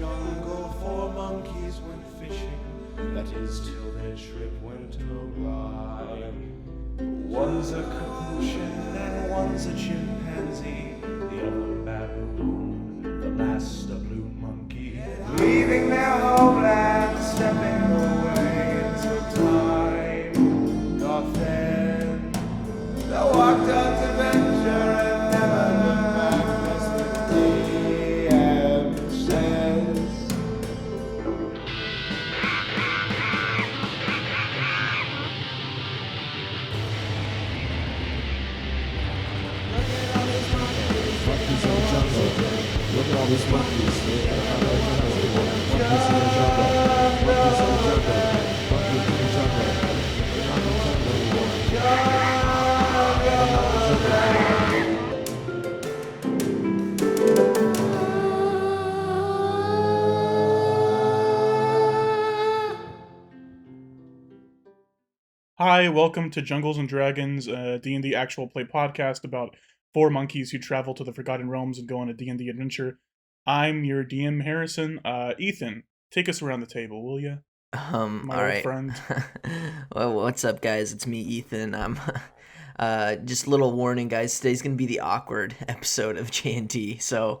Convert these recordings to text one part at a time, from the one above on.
jungle, 4 monkeys went fishing. That is till their trip went awry. One's a capuchin and one's a chimpanzee. The other baboon, the last a blue monkey. Leaving their homeland, stepping away into time doth end. They walked out to venture and never looked back. That's the DM says. Look at all these monkeys. Monkeys in the jungle. Monkeys in the jungle. Monkeys in the jungle. They're not in the jungle anymore. They're not in the jungle Hi, welcome to Jungles and Dragons, a D&D actual play podcast about 4 monkeys who travel to the Forgotten Realms and go on a D&D adventure. I'm your DM, Harrison. Ethan, take us around the table, will you? My all old right. friend. Well, what's up, guys? It's me, Ethan. I'm just a little warning, guys. Today's gonna be the awkward episode of J&D. So,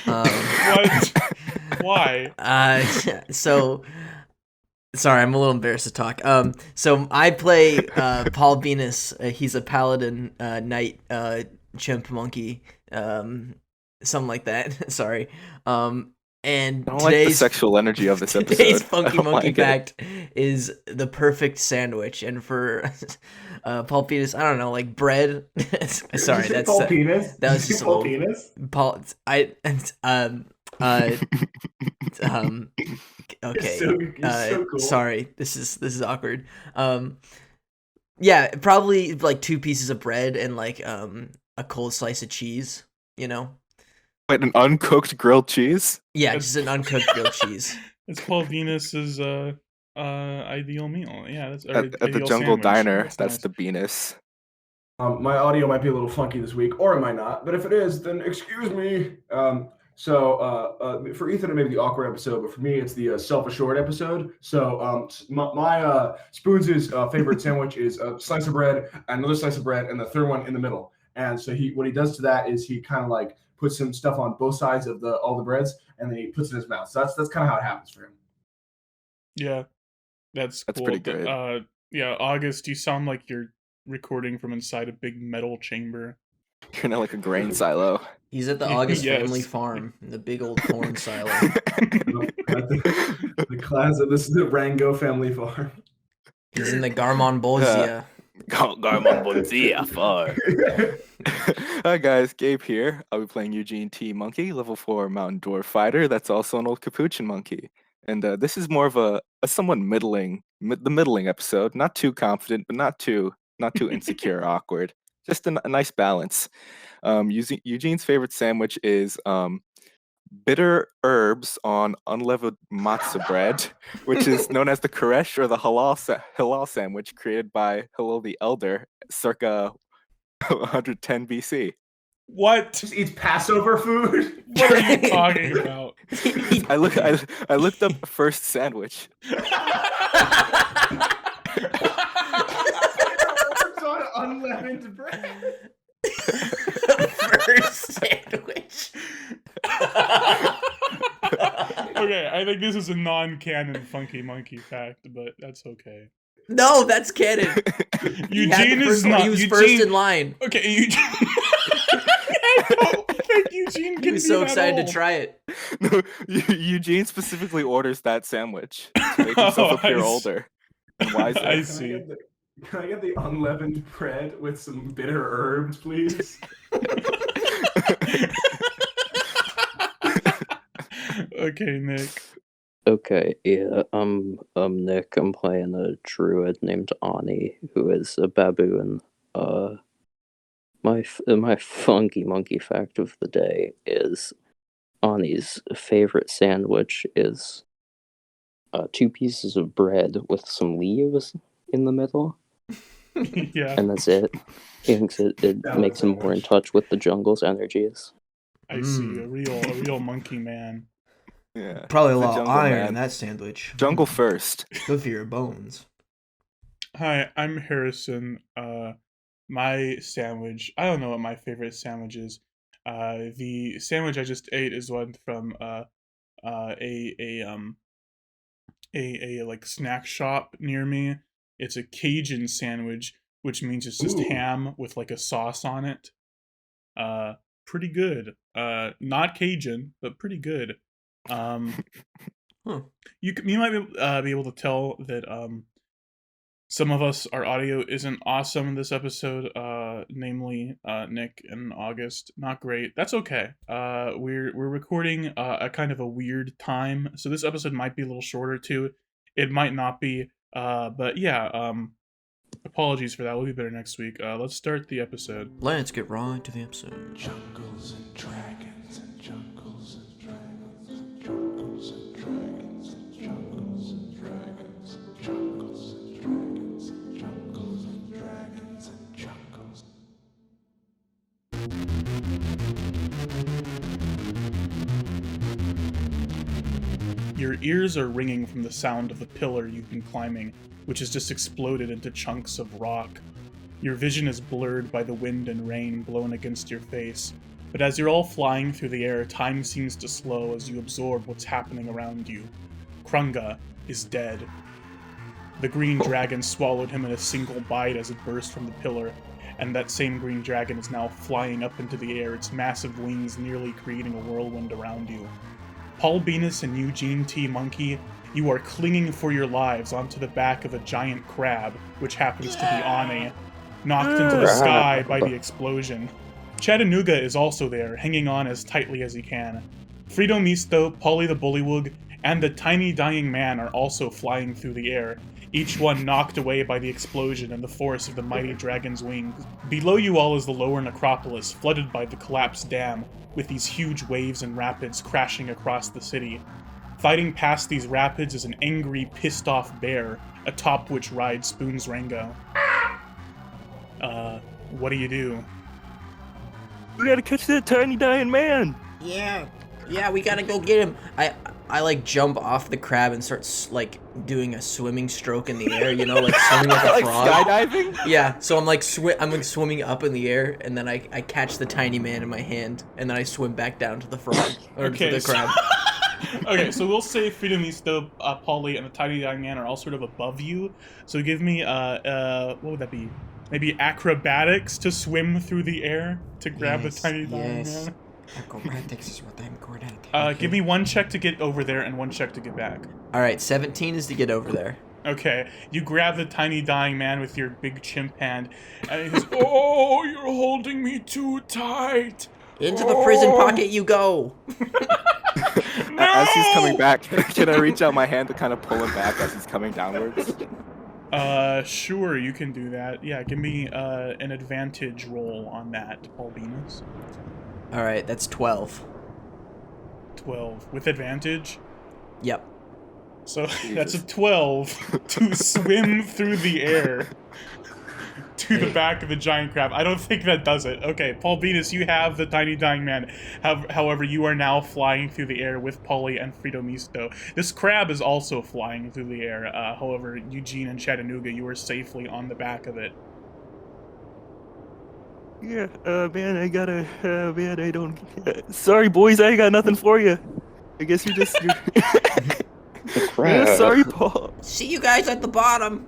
What? Why? So sorry, I'm a little embarrassed to talk. So I play Paul Beenis. He's a paladin, knight, chimp monkey, something like that. Sorry. And I don't like the sexual energy of this episode. Today's funky I don't monkey like fact is the perfect sandwich, and for Paul Penis, I don't know, like bread. Sorry, that's Paul Penis. that was just a Paul little Penis. Paul. Okay. You're so cool. Sorry, this is awkward. Yeah, probably like 2 pieces of bread and like a cold slice of cheese. You know. Wait, an uncooked grilled cheese? Yeah, just an uncooked grilled cheese. It's Paul Venus's ideal meal. Yeah, that's At the ideal Jungle sandwich. Diner, That's that's nice. the Beenis. My audio might be a little funky this week, or it might not. But if it is, then excuse me. For Ethan, it may be the awkward episode, but for me, it's the self-assured episode. So my Spoons' favorite sandwich is a slice of bread, another slice of bread, and the third one in the middle. And so what he does to that is he kind of like puts some stuff on both sides of all the breads, and then he puts it in his mouth. So that's kind of how it happens for him. Yeah, that's cool. pretty good. Yeah, August, you sound like you're recording from inside a big metal chamber. You're in like a grain silo. He's at the August Yes. family farm, the big old corn silo. The class of this is the Rango family farm. He's in the Garmon Bozia. Hi guys, Gabe here. I'll be playing Eugene T. Monkey, level 4 Mountain Dwarf Fighter. That's also an old Capuchin monkey. And this is more of a somewhat middling episode. Not too confident, but not too insecure or awkward. Just a nice balance. Eugene's favorite sandwich is bitter herbs on unleavened matzah bread, which is known as the Koresh or the halal sandwich created by Hillel the Elder circa 110 BC. What? Just eats Passover food. What are you talking about? I looked up first sandwich. Herbs on unleavened bread. First sandwich. Okay, I think this is a non-canon funky monkey fact, but that's okay. No, that's canon. Eugene is not. He was Eugene, first in line. Okay, Eugene. I don't think Eugene can He was be so that excited old. to try it. No, Eugene specifically orders that sandwich to make himself Oh, appear I see. older and wiser. I see. Can I get the unleavened bread with some bitter herbs, please? Okay, Nick. Okay, yeah, I'm Nick. I'm playing a druid named Ani, who is a baboon. My funky monkey fact of the day is Ani's favorite sandwich is 2 pieces of bread with some leaves in the middle, Yeah, and that's it. He thinks it That makes was him more in touch with the jungle's energies. I see. A real monkey man. Yeah. Probably a He's lot of jungle iron man. in that sandwich. Jungle first. Good for your bones. Hi, I'm Harrison. My sandwich. I don't know what my favorite sandwich is. The sandwich I just ate is one from a like snack shop near me. It's a Cajun sandwich, which means it's just Ooh. ham with like a sauce on it. Pretty good. Not Cajun, but pretty good. Huh. You might be able to tell that some of us, our audio isn't awesome in this episode, namely Nick and August. Not great. That's okay. We're recording a kind of a weird time, so this episode might be a little shorter too. It might not be, but yeah. Apologies for that. We'll be better next week. Let's start the episode. Let's get right to the episode. Jungles and dragons and jungles and dragons and jungles and dragons and jungles and dragons and jungles and dragons and jungles and dragons and jungles. Your ears are ringing from the sound of the pillar you've been climbing, which has just exploded into chunks of rock. Your vision is blurred by the wind and rain blown against your face, but as you're all flying through the air, time seems to slow as you absorb what's happening around you. Krunga is dead. The green dragon swallowed him in a single bite as it burst from the pillar, and that same green dragon is now flying up into the air, its massive wings nearly creating a whirlwind around you. Paul Beenis and Eugene T. Monkey, you are clinging for your lives onto the back of a giant crab, which happens to be Ane, knocked into the sky by the explosion. Chattanooga is also there, hanging on as tightly as he can. Frito Misto, Polly the Bullywug, and the tiny dying man are also flying through the air, each one knocked away by the explosion and the force of the mighty dragon's wings. Below you all is the lower necropolis, flooded by the collapsed dam, with these huge waves and rapids crashing across the city. Fighting past these rapids is an angry, pissed-off bear, atop which rides Spoon's Rango. What do you do? We gotta catch that tiny dying man. Yeah, we gotta go get him. I like jump off the crab and start like doing a swimming stroke in the air, you know, like swimming like a Like frog. skydiving? Yeah, so I'm like swimming up in the air, and then I catch the tiny man in my hand, and then I swim back down to the frog or Okay, to the crab. Okay, so we'll say Frito Misto, Polly, and the tiny dying man are all sort of above you. So give me what would that be? Maybe acrobatics to swim through the air to grab the tiny dying man. Acrobatics is what I'm good at. Give me one check to get over there and one check to get back. All right, 17 is to get over there. Okay, you grab the tiny dying man with your big chimp hand, and he says, "Oh, you're holding me too tight." Into the prison pocket you go. As he's coming back, can I reach out my hand to kind of pull him back as he's coming downwards? Sure, you can do that. Yeah, give me an advantage roll on that, Paul Beenis. All right, that's 12. 12 with advantage. Yep. So that's a 12 to swim through the air to the back of the giant crab. I don't think that does it. Okay, Paul Beenis, you have the tiny dying man. However, you are now flying through the air with Polly and Frito Misto. This crab is also flying through the air. However, Eugene and Chattanooga, you are safely on the back of it. Yeah, man, I gotta, man, I don't, sorry boys, I ain't got nothing for you. I guess you're just, The crab. yeah, sorry Paul. See you guys at the bottom.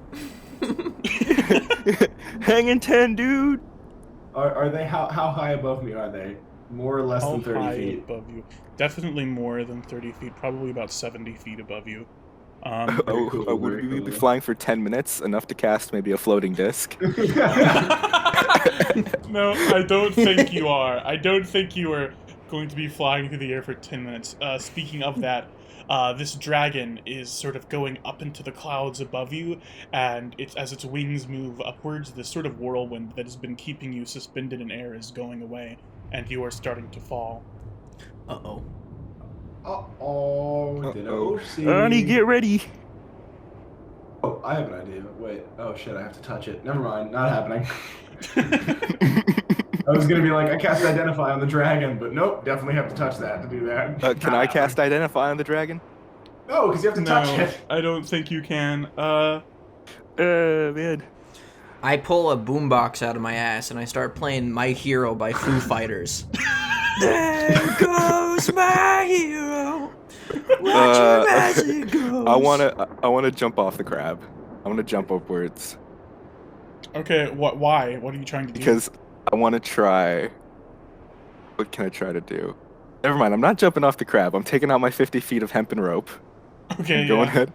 Hanging 10, dude. Are they how high above me are they? More or less How than 30 high feet? above you? Definitely more than 30 feet. Probably about 70 feet above you. cool, Would very we be cool. flying for 10 minutes, enough to cast maybe a floating disc? No, I don't think you are. I don't think you are going to be flying through the air for 10 minutes. Speaking of that, this dragon is sort of going up into the clouds above you, and as its wings move upwards, this sort of whirlwind that has been keeping you suspended in air is going away, and you are starting to fall. Uh-oh. Uh-oh. Did Uh-oh. see. Ernie, get ready. Oh, I have an idea. Wait. Oh, shit, I have to touch it. Never mind. Not happening. I was gonna be like, I cast Identify on the dragon, but nope, definitely have to touch that to do that. Can I cast Identify on the dragon? No, because you have to touch No, it. I don't think you can. Man. I pull a boombox out of my ass and I start playing My Hero by Foo Fighters. There goes my hero. Watch him as he goes. I wanna jump off the crab. I wanna jump upwards Okay, why? What are you trying to do? because I wanna try. What can I try to do? Never mind. I'm not jumping off the crab. I'm taking out my 50 feet of hempen rope. Okay, I'm going yeah. ahead.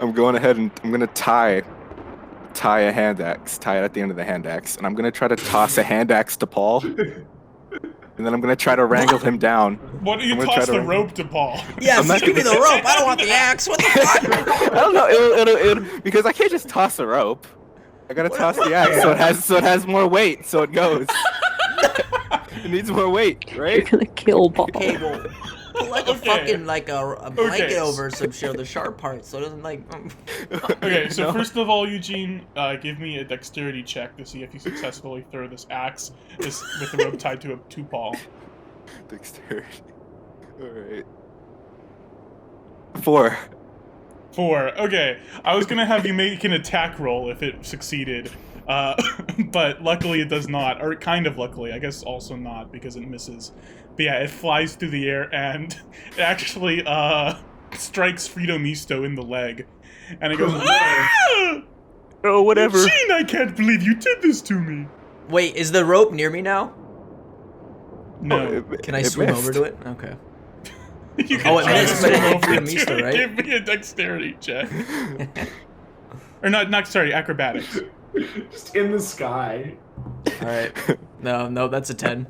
I'm going ahead and I'm gonna tie a hand axe. Tie it at the end of the hand axe, and I'm gonna try to toss a hand axe to Paul. And then I'm gonna try to wrangle him down. What do you I'm gonna toss try to- the rope to Paul? Yes, I'm not give me the rope. I don't want the axe. What the fuck? I don't know. It'll because I can't just toss a rope. I gotta toss the axe so it has more weight, so it goes. It needs more weight, You're right? gonna kill Paul. Okay, well, put like a Okay. fucking like a blanket Okay. over some shit of the sharp parts, so it doesn't like. Okay, so No. first of all, Eugene, give me a dexterity check to see if you successfully throw this axe with the rope tied to Paul. Dexterity. All right. 4. 4. Okay, I was gonna have you make an attack roll if it succeeded, but luckily it does not, or kind of luckily. I guess also not because it misses. But yeah, it flies through the air and it actually strikes Frito Misto in the leg, and it goes. Ah! Oh, whatever. Eugene, I can't believe you did this to me. Wait, is the rope near me now? No. Can I it swim missed. over to it? Okay. You Oh, it try to missed, swim but it hit over Frito to Misto, it. right? Give me a dexterity check. Or not, sorry, acrobatics. Just in the sky. All right. No, that's a 10.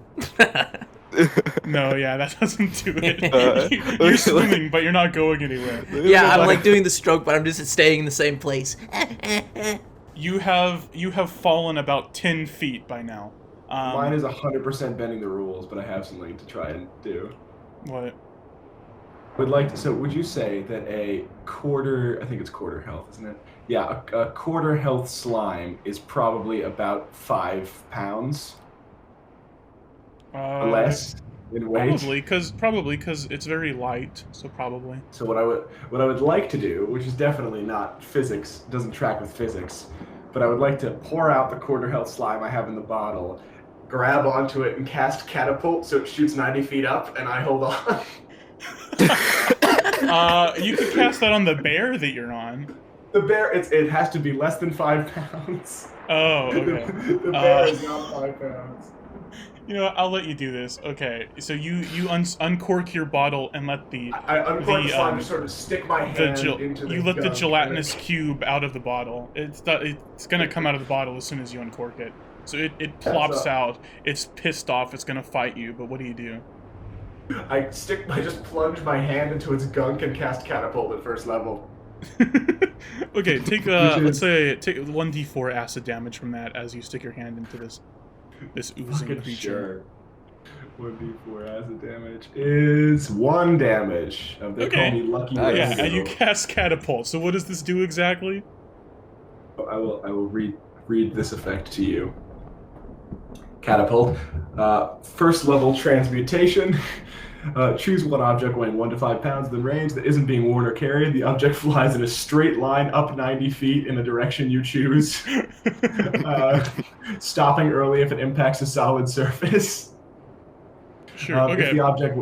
No, yeah, that doesn't do it. Uh, You're swimming, but you're not going anywhere. Yeah, I'm like doing the stroke, but I'm just staying in the same place. You have fallen about 10 feet by now. Mine is 100% bending the rules, but I have something to try and do. What? Would like to. So, would you say that a quarter? I think it's quarter health, isn't it? Yeah, a quarter health slime is probably about 5 pounds or less in weight. Probably because it's very light. So probably. So what I would like to do, which is definitely not physics, doesn't track with physics, but I would like to pour out the quarter health slime I have in the bottle, grab onto it, and cast catapult so it shoots 90 feet up, and I hold on. You could cast that on the bear that you're on. The bear, it has to be less than 5 pounds. Oh, okay. The bear is not 5 pounds. You know what, I'll let you do this. Okay, so you uncork your bottle and let I uncork the slime to sort of stick my hand the into the you let the gunk, gelatinous cube out of the bottle. It's gonna come out of the bottle as soon as you uncork it. So it plops out. It's pissed off. It's gonna fight you. But what do you do? I just plunge my hand into its gunk and cast catapult at first level. Okay, take let's say take 1d4 acid damage from that as you stick your hand into this oozing Fucking creature. sure. 1d4 acid damage is 1 damage. They Okay. call me Lucky Nice. Yeah, Rango. and you cast catapult. So what does this do exactly? I will read this effect to you. Catapult. First level transmutation. Choose one object weighing 1 to 5 pounds within range that isn't being worn or carried. The object flies in a straight line up 90 feet in the direction you choose, stopping early if it impacts a solid surface. Sure. If Okay. the object,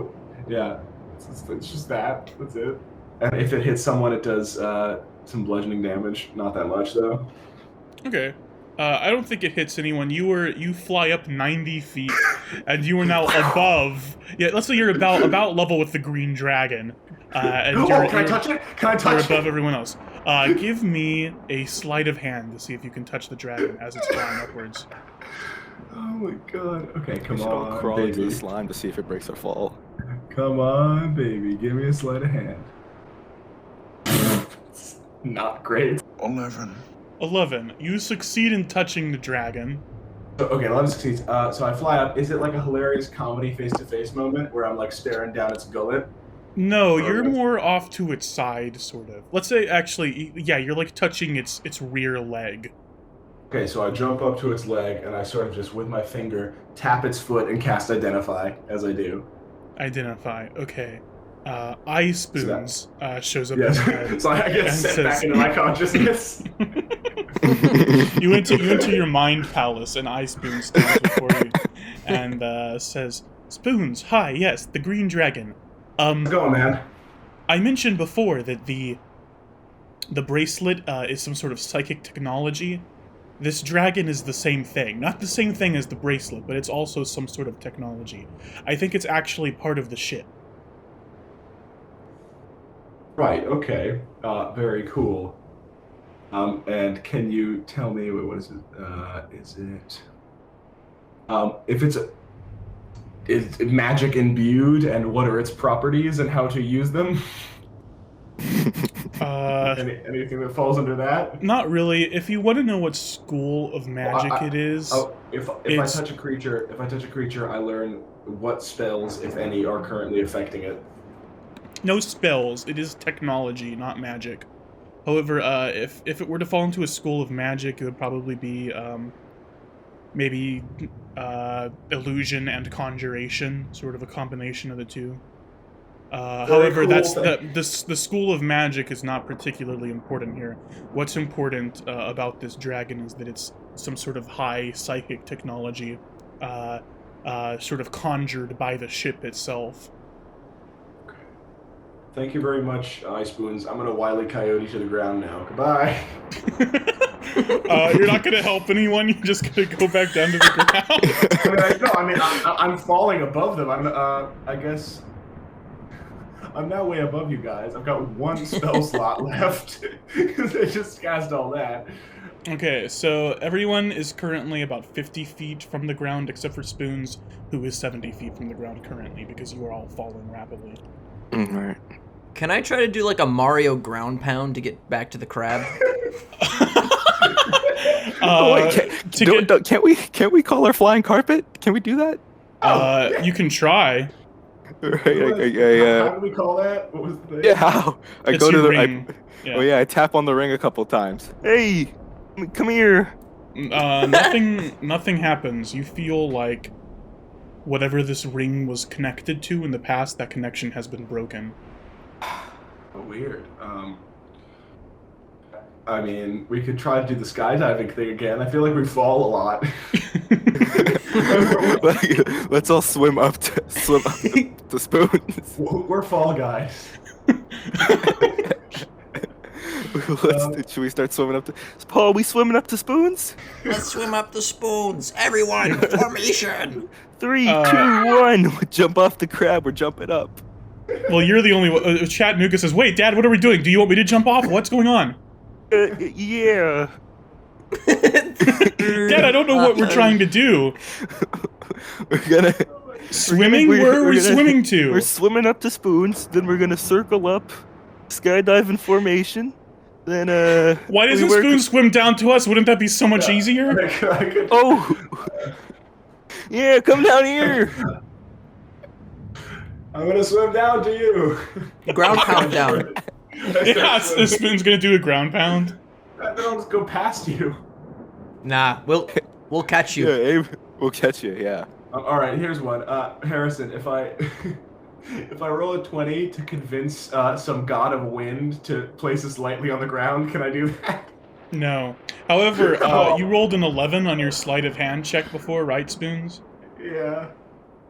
it's just that. That's it. And if it hits someone, it does some bludgeoning damage. Not that much though. Okay. I don't think it hits anyone. You fly up 90 feet, and you are now above. Yeah, let's say you're about level with the green dragon. And Can I touch it? Can I You're touch above it? everyone else. Give me a sleight of hand to see if you can touch the dragon as it's flying upwards. Oh my god. Okay, We come should all on, crawl into baby. the slime to see if it breaks or fall. Come on, baby. Give me a sleight of hand. It's not great. 11. You succeed in touching the dragon. Okay, 11 succeeds. So I fly up. Is it like a hilarious comedy face-to-face moment where I'm like staring down its gullet? No, Or you're what? more off to its side, sort of. Let's say, actually, yeah, you're like touching its rear leg. Okay, so I jump up to its leg and I sort of just with my finger tap its foot and cast Identify as I do. Identify. Okay. Eye Spoons shows up in Yes. your head. So I get and sent says- back into my consciousness. you enter your mind palace, and Eye Spoon stands before you and says, "Spoons, hi, yes, the Green Dragon. How's it going, man? I mentioned before that the bracelet is some sort of psychic technology. This dragon is the same thing. Not the same thing as the bracelet, but it's also some sort of technology. I think it's actually part of the ship." Right, okay. Very cool. And can you tell me, what is it? If it's is it magic imbued, and what are its properties and how to use them? Anything that falls under that? Not really. If you want to know what school of magic it is, if I touch a creature, I learn what spells, if any, are currently affecting it. no spells. It is technology, not magic. However, if it were to fall into a school of magic, it would probably be maybe illusion and conjuration, sort of a combination of the two. However, cool. that's the school of magic is not particularly important here. What's important about this dragon is that it's some sort of high psychic technology, sort of conjured by the ship itself. Thank you very much, Eye Spoons. I'm gonna Wile E. Coyote to the ground now. Goodbye. You're not gonna help anyone. You're just gonna go back down to the ground. I'm falling above them. I guess I'm now way above you guys. I've got one spell slot left. They just cast all that. Okay, so everyone is currently about 50 feet from the ground, except for Spoons, who is 70 feet from the ground currently, because you are all falling rapidly. Alright. Can I try to do like a Mario ground pound to get back to the crab? Can't we call our flying carpet? Can we do that? You can try. Right, How do we call that? What was the thing? yeah, how? I It's go to your the. ring. Oh yeah, I tap on the ring a couple times. Hey, come here. Nothing happens. You feel like whatever this ring was connected to in the past, that connection has been broken. Oh, weird. I mean, we could try to do the skydiving thing again. I feel like we fall a lot. Let's all swim up to Spoons. We're fall guys. Should we start swimming up to Paul? We swimming up to Spoons? Let's swim up the spoons. Everyone, formation. 3, 2, 1. Jump off the crab. We're jumping up. Well, you're the only one. Chattanooga says, "Wait, Dad, what are we doing? Do you want me to jump off? What's going on?" Yeah. Dad, I don't know what we're trying to do. We're gonna Swimming? Where are we swimming to? We're swimming up to Spoons. Then we're gonna circle up, skydive in formation. Then Why doesn't Spoon swim down to us? Wouldn't that be so much easier? Oh. Yeah, come down here. I'm gonna swim down to you. Ground pound down. Yeah, Spoon's gonna do a ground pound. Then I'll just go past you. Nah, we'll catch you. Yeah, Abe, we'll catch you. Yeah. All right, here's one. Harrison, if I roll a 20 to convince some god of wind to place us lightly on the ground, can I do that? No. However, you rolled an 11 on your sleight of hand check before, right, Spoons? Yeah.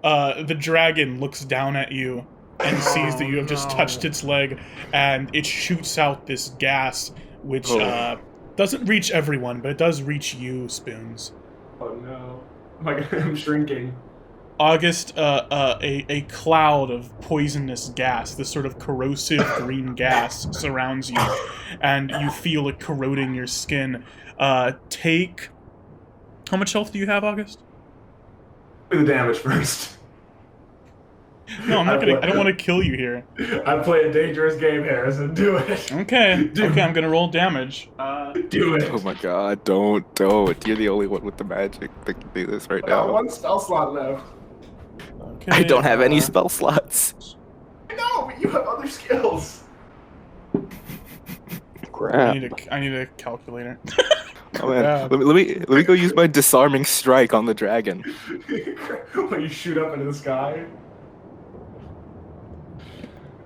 The dragon looks down at you and sees that you have just touched its leg, and it shoots out this gas, which doesn't reach everyone, but it does reach you, Spoons. Oh no. I'm shrinking. August, a cloud of poisonous gas, this sort of corrosive green gas, surrounds you, and you feel it corroding your skin. Take... How much health do you have, August? Do the damage first. No, I'm not gonna... I don't want to kill you here. I play a dangerous game, Harrison. Do it. Okay, okay, I'm gonna roll damage. Do it. Oh my God! Don't! You're the only one with the magic that can do this right I got now. one spell slot left. Okay, I don't have any spell slots. No, but you have other skills. Crap. I need a calculator. Oh man, Bad. let me go use my disarming strike on the dragon. When you shoot up into the sky.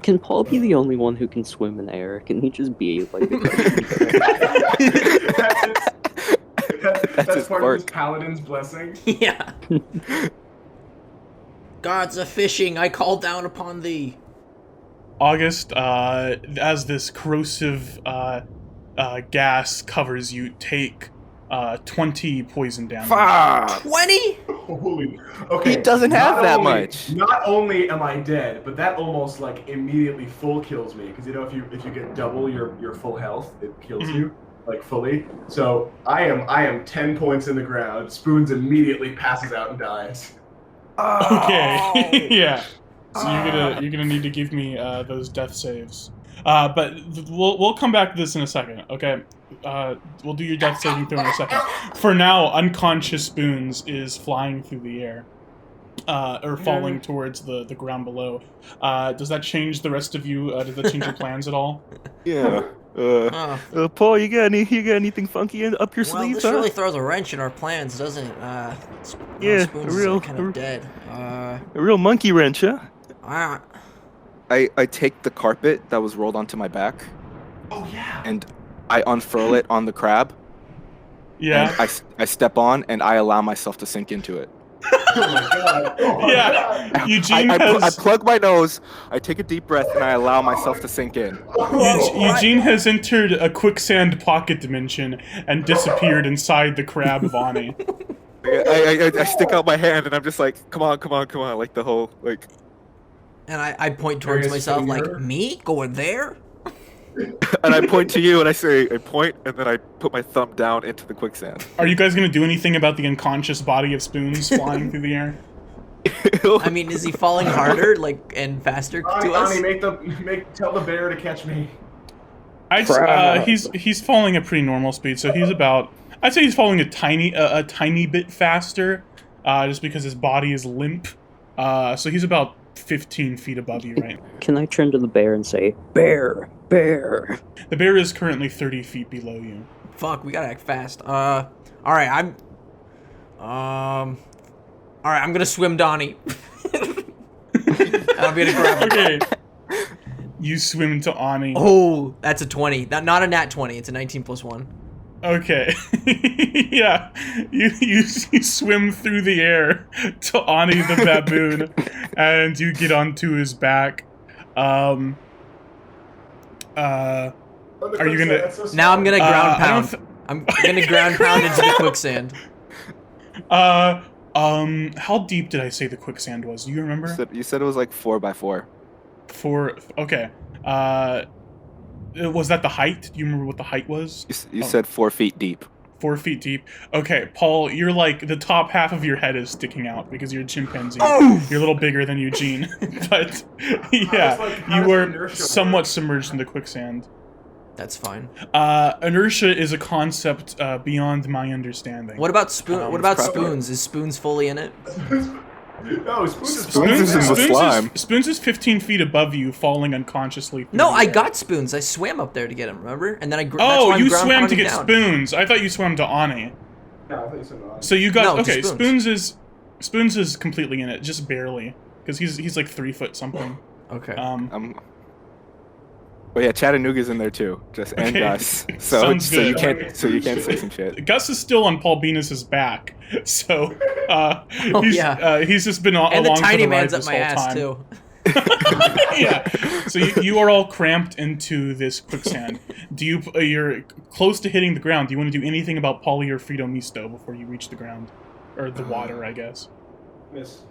Can Paul be the only one who can swim in air? Can he just be like a That's his part quirk. of his paladin's blessing. Yeah. Gods of fishing, I call down upon thee. August, as this corrosive gas covers you, take 20 poison damage. Fuck! 20? Holy. Okay. He doesn't have not that only- much. Not only am I dead, but that almost like immediately full kills me because you know if you get double your full health, it kills Mhm. you like fully. So I am 10 points in the ground. Spoons immediately passes out and dies. Okay. Yeah. So you're gonna need to give me those death saves. But we'll come back to this in a second. Okay. We'll do your death saving throw in a second. For now, unconscious Spoons is flying through the air, or falling towards the ground below. Does that change the rest of you? Does that change your plans at all? Yeah. Oh. Paul, you got anything funky up your Well, sleeve? this huh? really throws a wrench in our plans, doesn't it? Yeah, Spoons a real- is kind of dead. A real monkey wrench, huh? Ah, I take the carpet that was rolled onto my back Oh yeah. and I unfurl it on the crab. Yeah. And I step on and I allow myself to sink into it. Oh my god. Oh my Yeah. god. Eugene I has plug my nose, I take a deep breath, and I allow myself to sink in. Eugene has entered a quicksand pocket dimension and disappeared inside the crab of Ani. I stick out my hand and I'm just like, come on, like the whole like. and I point towards Various myself like, finger. me? Going there? And I point to you and I say, I point, and then I put my thumb down into the quicksand. Are you guys gonna do anything about the unconscious body of Spoons flying through the air? I mean, is he falling harder, like, and faster to us? Ani, tell the bear to catch me. He's falling at pretty normal speed, so he's about. I'd say he's falling a tiny bit faster, just because his body is limp. So he's about 15 feet above you, right? Can I turn to the bear and say, "Bear, bear"? The bear is currently 30 feet below you. Fuck, we gotta act fast. Alright, alright, I'm gonna swim Donnie. I'm gonna grab him. Okay. You swim to Ani. Oh, that's a 20. Not a nat 20, it's a 19 plus 1. Okay. Yeah. You swim through the air to Ani the baboon, and you get onto his back. Are you gonna? Now I'm gonna ground I don't pound. I'm gonna ground pound into the quicksand. How deep did I say the quicksand was? Do you remember? You said it was like 4x4. Okay. Was that the height? Do you remember what the height was? You said 4 feet deep. 4 feet deep. Okay, Paul, you're like the top half of your head is sticking out because you're a chimpanzee. You're a little bigger than Eugene, but yeah, how you does were inertia somewhat work? submerged in the quicksand. That's fine. Inertia is a concept beyond my understanding. What about spoon? What about probably- spoons? Is spoons fully in it? No, Spoons is Spoons is in the slime. Spoons is 15 feet above you, falling unconsciously. through No, the I air. got spoons. I swam up there to get him. Remember? And then I. Oh, you swam to pounding get down. Spoons. I thought you swam to Ani. No, I thought you said no. So you got No, just okay. Spoons. Spoons is completely in it, just barely, because he's like 3 foot something. Okay. Well, yeah, Chattanooga's in there too, and Okay. Gus. Sounds So you good. can't say some shit. Gus is still on Paul Beenis's back, so yeah. he's just been along and the for tiny the ride man's up this my whole ass time. too. Yeah. So you are all cramped into this quicksand. You're close to hitting the ground. Do you want to do anything about Polly or Frito Misto before you reach the ground, or the water, I guess? Miss.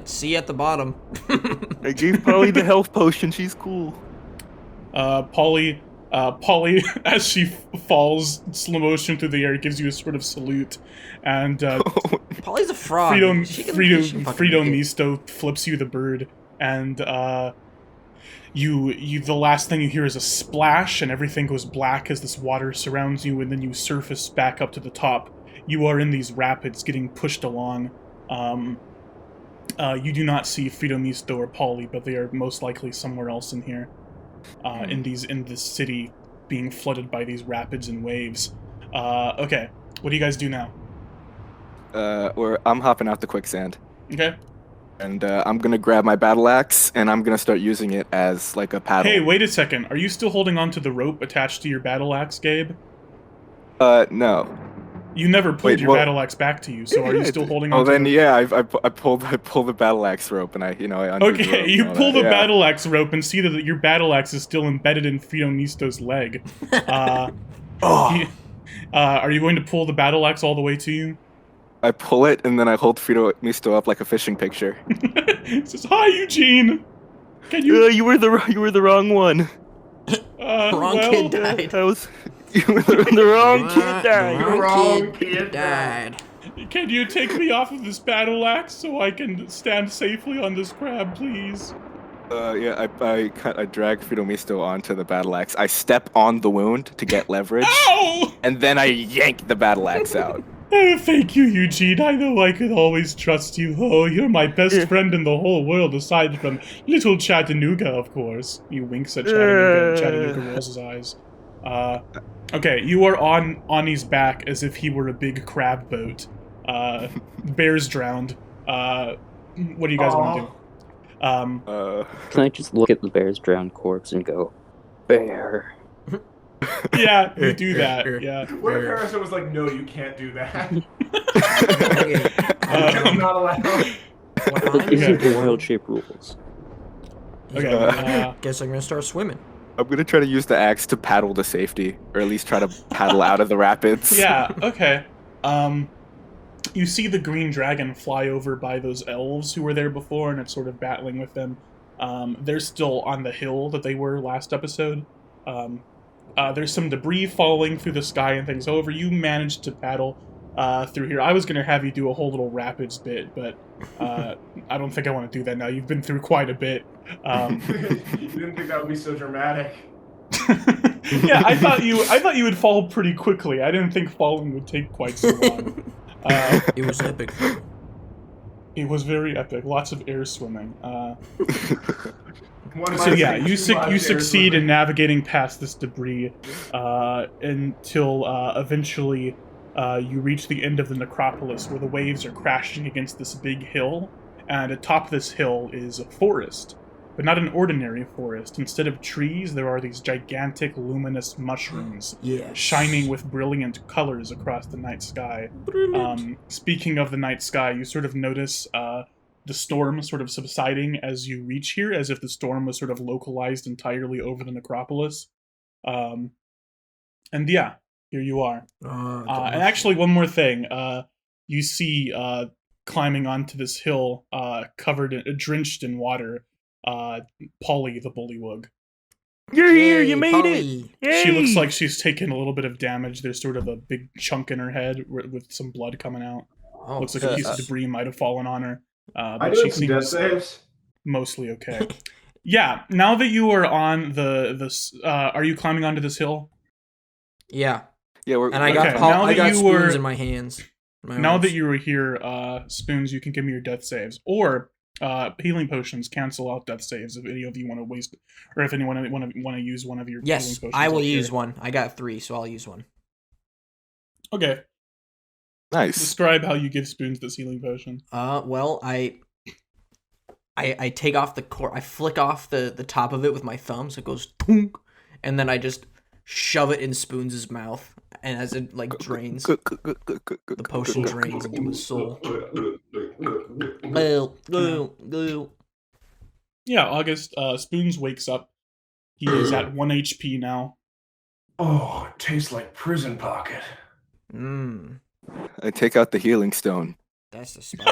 See you at the bottom. I gave Polly the health potion. She's cool. Polly, as she falls slow motion through the air, gives you a sort of salute, and Polly's a frog. She can fucking Frito make it. Misto flips you the bird, and you the last thing you hear is a splash, and everything goes black as this water surrounds you, and then you surface back up to the top. You are in these rapids, getting pushed along. You do not see Frito Misto or Polly, but they are most likely somewhere else in here. In this city being flooded by these rapids and waves. Okay. What do you guys do now? I'm hopping out the quicksand. Okay. And I'm gonna grab my battle axe and I'm gonna start using it as like a paddle. Hey, wait a second. Are you still holding on to the rope attached to your battle axe, Gabe? No. You never pulled Wait, your what? battle axe back to you, so are you still holding on Oh, to then the... yeah, I pull the battle axe rope and I undid the rope Okay, and you all pull that, the yeah. battle axe rope and see that your battle axe is still embedded in Fidomisto's leg. Are you going to pull the battle axe all the way to you? I pull it and then I hold Frito Misto up like a fishing picture. It says, "Hi, Eugene. Can you?" You were the wrong one. Wrong kid died. You were the wrong kid died. Wrong kid died. Can you take me off of this battle axe so I can stand safely on this crab, please? Yeah, I drag Frito Misto onto the battle axe. I step on the wound to get leverage, Ow! and then I yank the battle axe out. Oh, thank you, Eugene. I know I could always trust you. Oh, you're my best friend in the whole world, aside from little Chattanooga, of course. He winks at Chattanooga, and Chattanooga rolls his eyes. Okay, you are on Ani's back as if he were a big crab boat. Bear's drowned. What do you guys want to do? Can I just look at the bear's drowned corpse and go, bear? Yeah, you do that. Yeah. What if Harrison was like, no, you can't do that? Um, Not allowed. That isn't the wild shape rules. Okay. Guess I'm gonna start swimming. I'm gonna try to use the axe to paddle to safety, or at least try to paddle out of the rapids. Yeah. Okay. You see the green dragon fly over by those elves who were there before, and it's sort of battling with them. They're still on the hill that they were last episode. There's some debris falling through the sky and things. However, you managed to paddle through here. I was going to have you do a whole little rapids bit, but I don't think I want to do that now. You've been through quite a bit. You didn't think that would be so dramatic. Yeah, I thought you would fall pretty quickly. I didn't think falling would take quite so long. It was epic. It was very epic. Lots of air swimming. One So might yeah, say you too much air succeed in swimming. navigating past this debris until eventually you reach the end of the necropolis where the waves are crashing against this big hill, and atop this hill is a forest, but not an ordinary forest. Instead of trees, there are these gigantic luminous mushrooms Yes. shining with brilliant colors across the night sky. Speaking of the night sky, you sort of notice the storm sort of subsiding as you reach here, as if the storm was sort of localized entirely over the necropolis. And yeah, here you are. And actually, one more thing. You see climbing onto this hill, drenched in water, Polly the Bullywug. You're here. Yay, You made Polly. it. She looks like she's taken a little bit of damage. There's sort of a big chunk in her head with some blood coming out. Oh, Looks like a piece of debris might have fallen on her. I But did she some death seems saves. mostly okay. Yeah, now that you are on are you climbing onto this hill? Yeah, Yeah, we're. and I Okay, got now I that got you spoons were- in my hands. Now that you are here, Spoons, you can give me your death saves. Or healing potions cancel out death saves if any of you want to waste, or if anyone want to use one of your healing Yes, potions. I will up use here. one. I got 3, so I'll use one. Okay, Nice. describe how you give Spoons this healing potion. Well, I take off I flick off the top of it with my thumb, so it goes toonk, and then I just shove it in Spoons' mouth, and as it like drains, the potion drains into his soul. Yeah, August. Spoons wakes up. He is at 1 HP now. Oh, it tastes like prison pocket. Mmm, I take out the healing stone. that's the spice.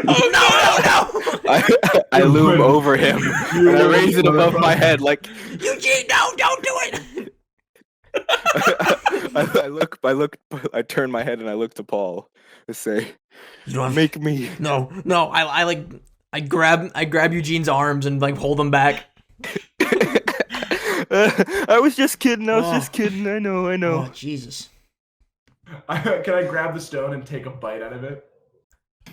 Oh no! I loom over him and I raise it above my head like. Eugene, no, don't do it! I turn my head and I look to Paul to say, You don't have "Make me." No, I grab Eugene's arms and like hold him back. I was just kidding. I was Oh. just kidding. I know. Oh, Jesus. Can I grab the stone and take a bite out of it?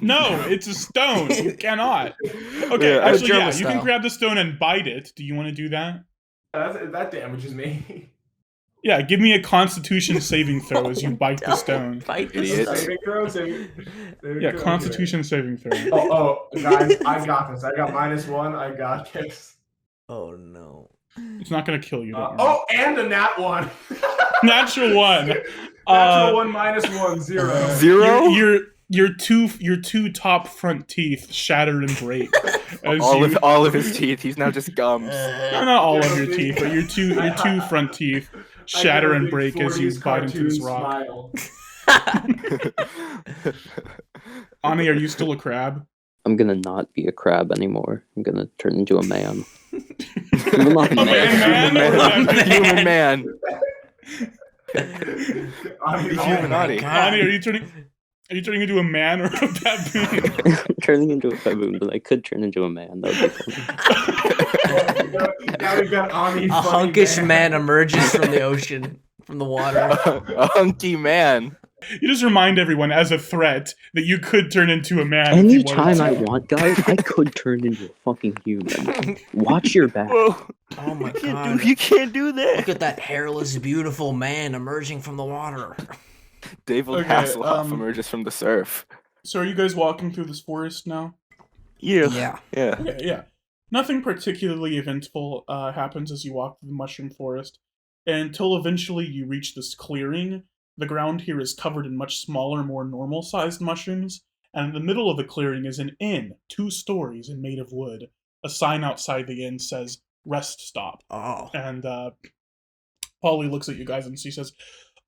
No, it's a stone. You cannot. Okay, Yeah, actually, German yeah, you style. can grab the stone and bite it. Do you want to do that? That damages me. Yeah, give me a Constitution saving throw as you bite the Don't stone. Bite the Idiot. stone. Saving throw, saving Yeah, throw, Constitution saving throw. okay. Oh, guys, I got this. I got -1. I got this. Oh no. It's not gonna kill you. Don't worry. Oh, and a nat 1. Natural 1. Natural 1 -1, 0. 0? Your two top front teeth shatter and break. As All of his teeth. He's now just gums. No, not all of your teeth, but your two front teeth shatter and break as you bite into this rock. Ani, are you still a crab? I'm gonna not be a crab anymore. I'm gonna turn into a man. Well, not A man. man? Human man. I'm Illuminati. Ani, are you turning into a man or a baboon? I'm turning into a baboon, but I could turn into a man. That would be fun. Now we've got Ami, A funny hunkish man emerges from the ocean, from the water. A hunky man. You just remind everyone as a threat that you could turn into a man. if you wanted Anytime I to. want, guys, I could turn into a fucking human. Watch your back. Whoa. Oh my You god. can't do that. Look at that hairless, beautiful man emerging from the water. David Okay, Hasselhoff emerges from the surf. So are you guys walking through this forest now? Yeah. Yeah. Yeah. Okay, yeah. Nothing particularly eventful happens as you walk through the mushroom forest, until eventually you reach this clearing. The ground here is covered in much smaller, more normal-sized mushrooms, and in the middle of the clearing is an inn, 2 stories and made of wood. A sign outside the inn says, "Rest Stop." Oh. And Polly looks at you guys and she says,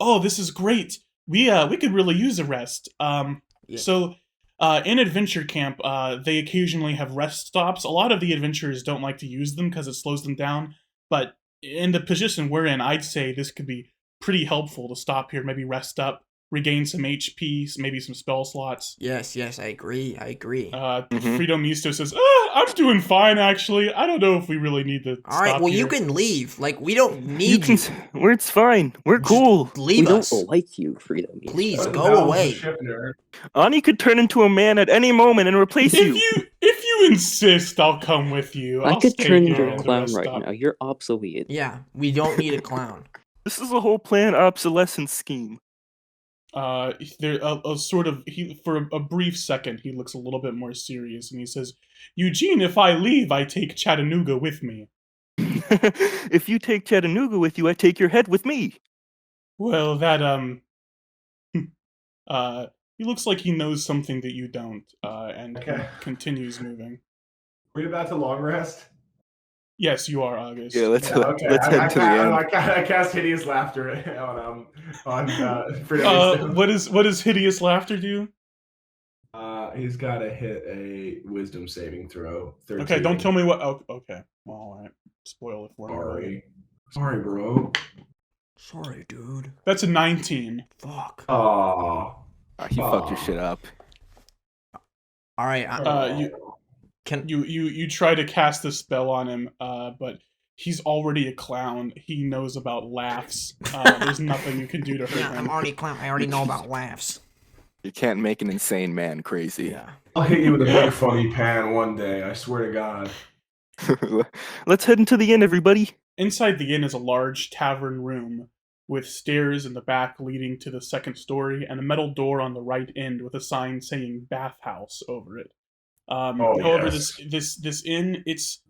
"Oh, this is great. We could really use a rest." Yeah. So in adventure camp, they occasionally have rest stops. A lot of the adventurers don't like to use them because it slows them down. But in the position we're in, I'd say this could be pretty helpful to stop here, maybe rest up, regain some HP, maybe some spell slots. Yes, I agree. Mhm. Misto says, I'm doing fine, actually. I don't know if we really need to All right, stop well, here." you can leave. Like, we don't need you. It's fine. We're cool. Leave We us. don't like you, Freedom. Please, Put go down the away. ship, nerd. Ani could turn into a man at any moment and replace you. If you insist, I'll come with you. I I'll could stay turn here into in a the clown rest right stop. now. You're obsolete. Yeah, we don't need a clown. This is a whole planned obsolescence scheme. There a sort of for a brief second he looks a little bit more serious and he says, "Eugene, if I leave, I take Chattanooga with me." If you take Chattanooga with you, I take your head with me. Well, that he looks like he knows something that you don't, and Okay. continues moving. We about to long rest? Yes, you are, August. Yeah, let's Okay. let's head to the end. I cast hideous laughter on Freedom. What does hideous laughter do? He's got to hit a wisdom saving throw. 13. Okay, don't tell me what. Oh, okay, well, all right. Spoil it for me. Sorry, bro. Sorry, dude. That's a 19. Fuck. Aw. He fucked your shit up. All right, You try to cast a spell on him, but he's already a clown. He knows about laughs. There's nothing you can do to hurt yeah, I'm him. already clown. I already know about laughs. You can't make an insane man crazy. Yeah. I'll hit you with a big funny pan one day. I swear to God. Let's head into the inn, everybody. Inside the inn is a large tavern room with stairs in the back leading to the second story and a metal door on the right end with a sign saying bathhouse over it. However, yes. this inn, it's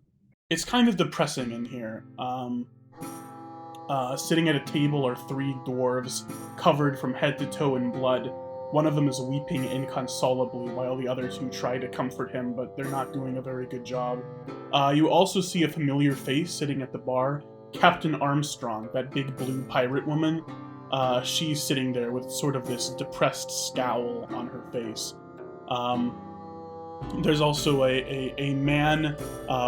kind of depressing in here. Sitting at a table are 3 dwarves covered from head to toe in blood. One of them is weeping inconsolably while the other 2 try to comfort him, but they're not doing a very good job. You also see a familiar face sitting at the bar, Captain Armstrong, that big blue pirate woman. She's sitting there with sort of this depressed scowl on her face. There's also a man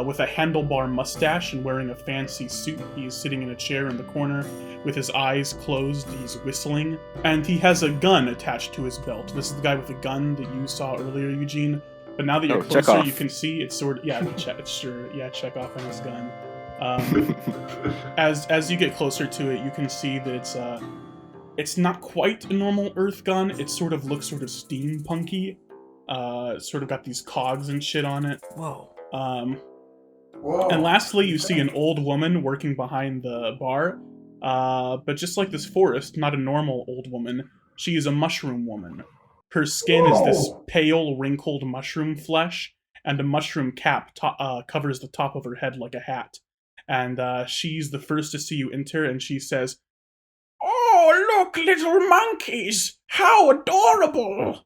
with a handlebar mustache and wearing a fancy suit. He's sitting in a chair in the corner with his eyes closed. He's whistling, and he has a gun attached to his belt. This is the guy with the gun that you saw earlier, Eugene. But now that you're closer, Chekhov. you can see it's sort of Chekhov and his gun. As you get closer to it, you can see that it's not quite a normal Earth gun. It sort of looks sort of steampunky. Sort of got these cogs and shit on it. Whoa. Whoa. And lastly, you see an old woman working behind the bar. But just like this forest, not a normal old woman, she is a mushroom woman. Her skin is this pale, wrinkled mushroom flesh, and a mushroom cap covers the top of her head like a hat. And she's the first to see you enter, and she says, "Oh, look, little monkeys! How adorable!"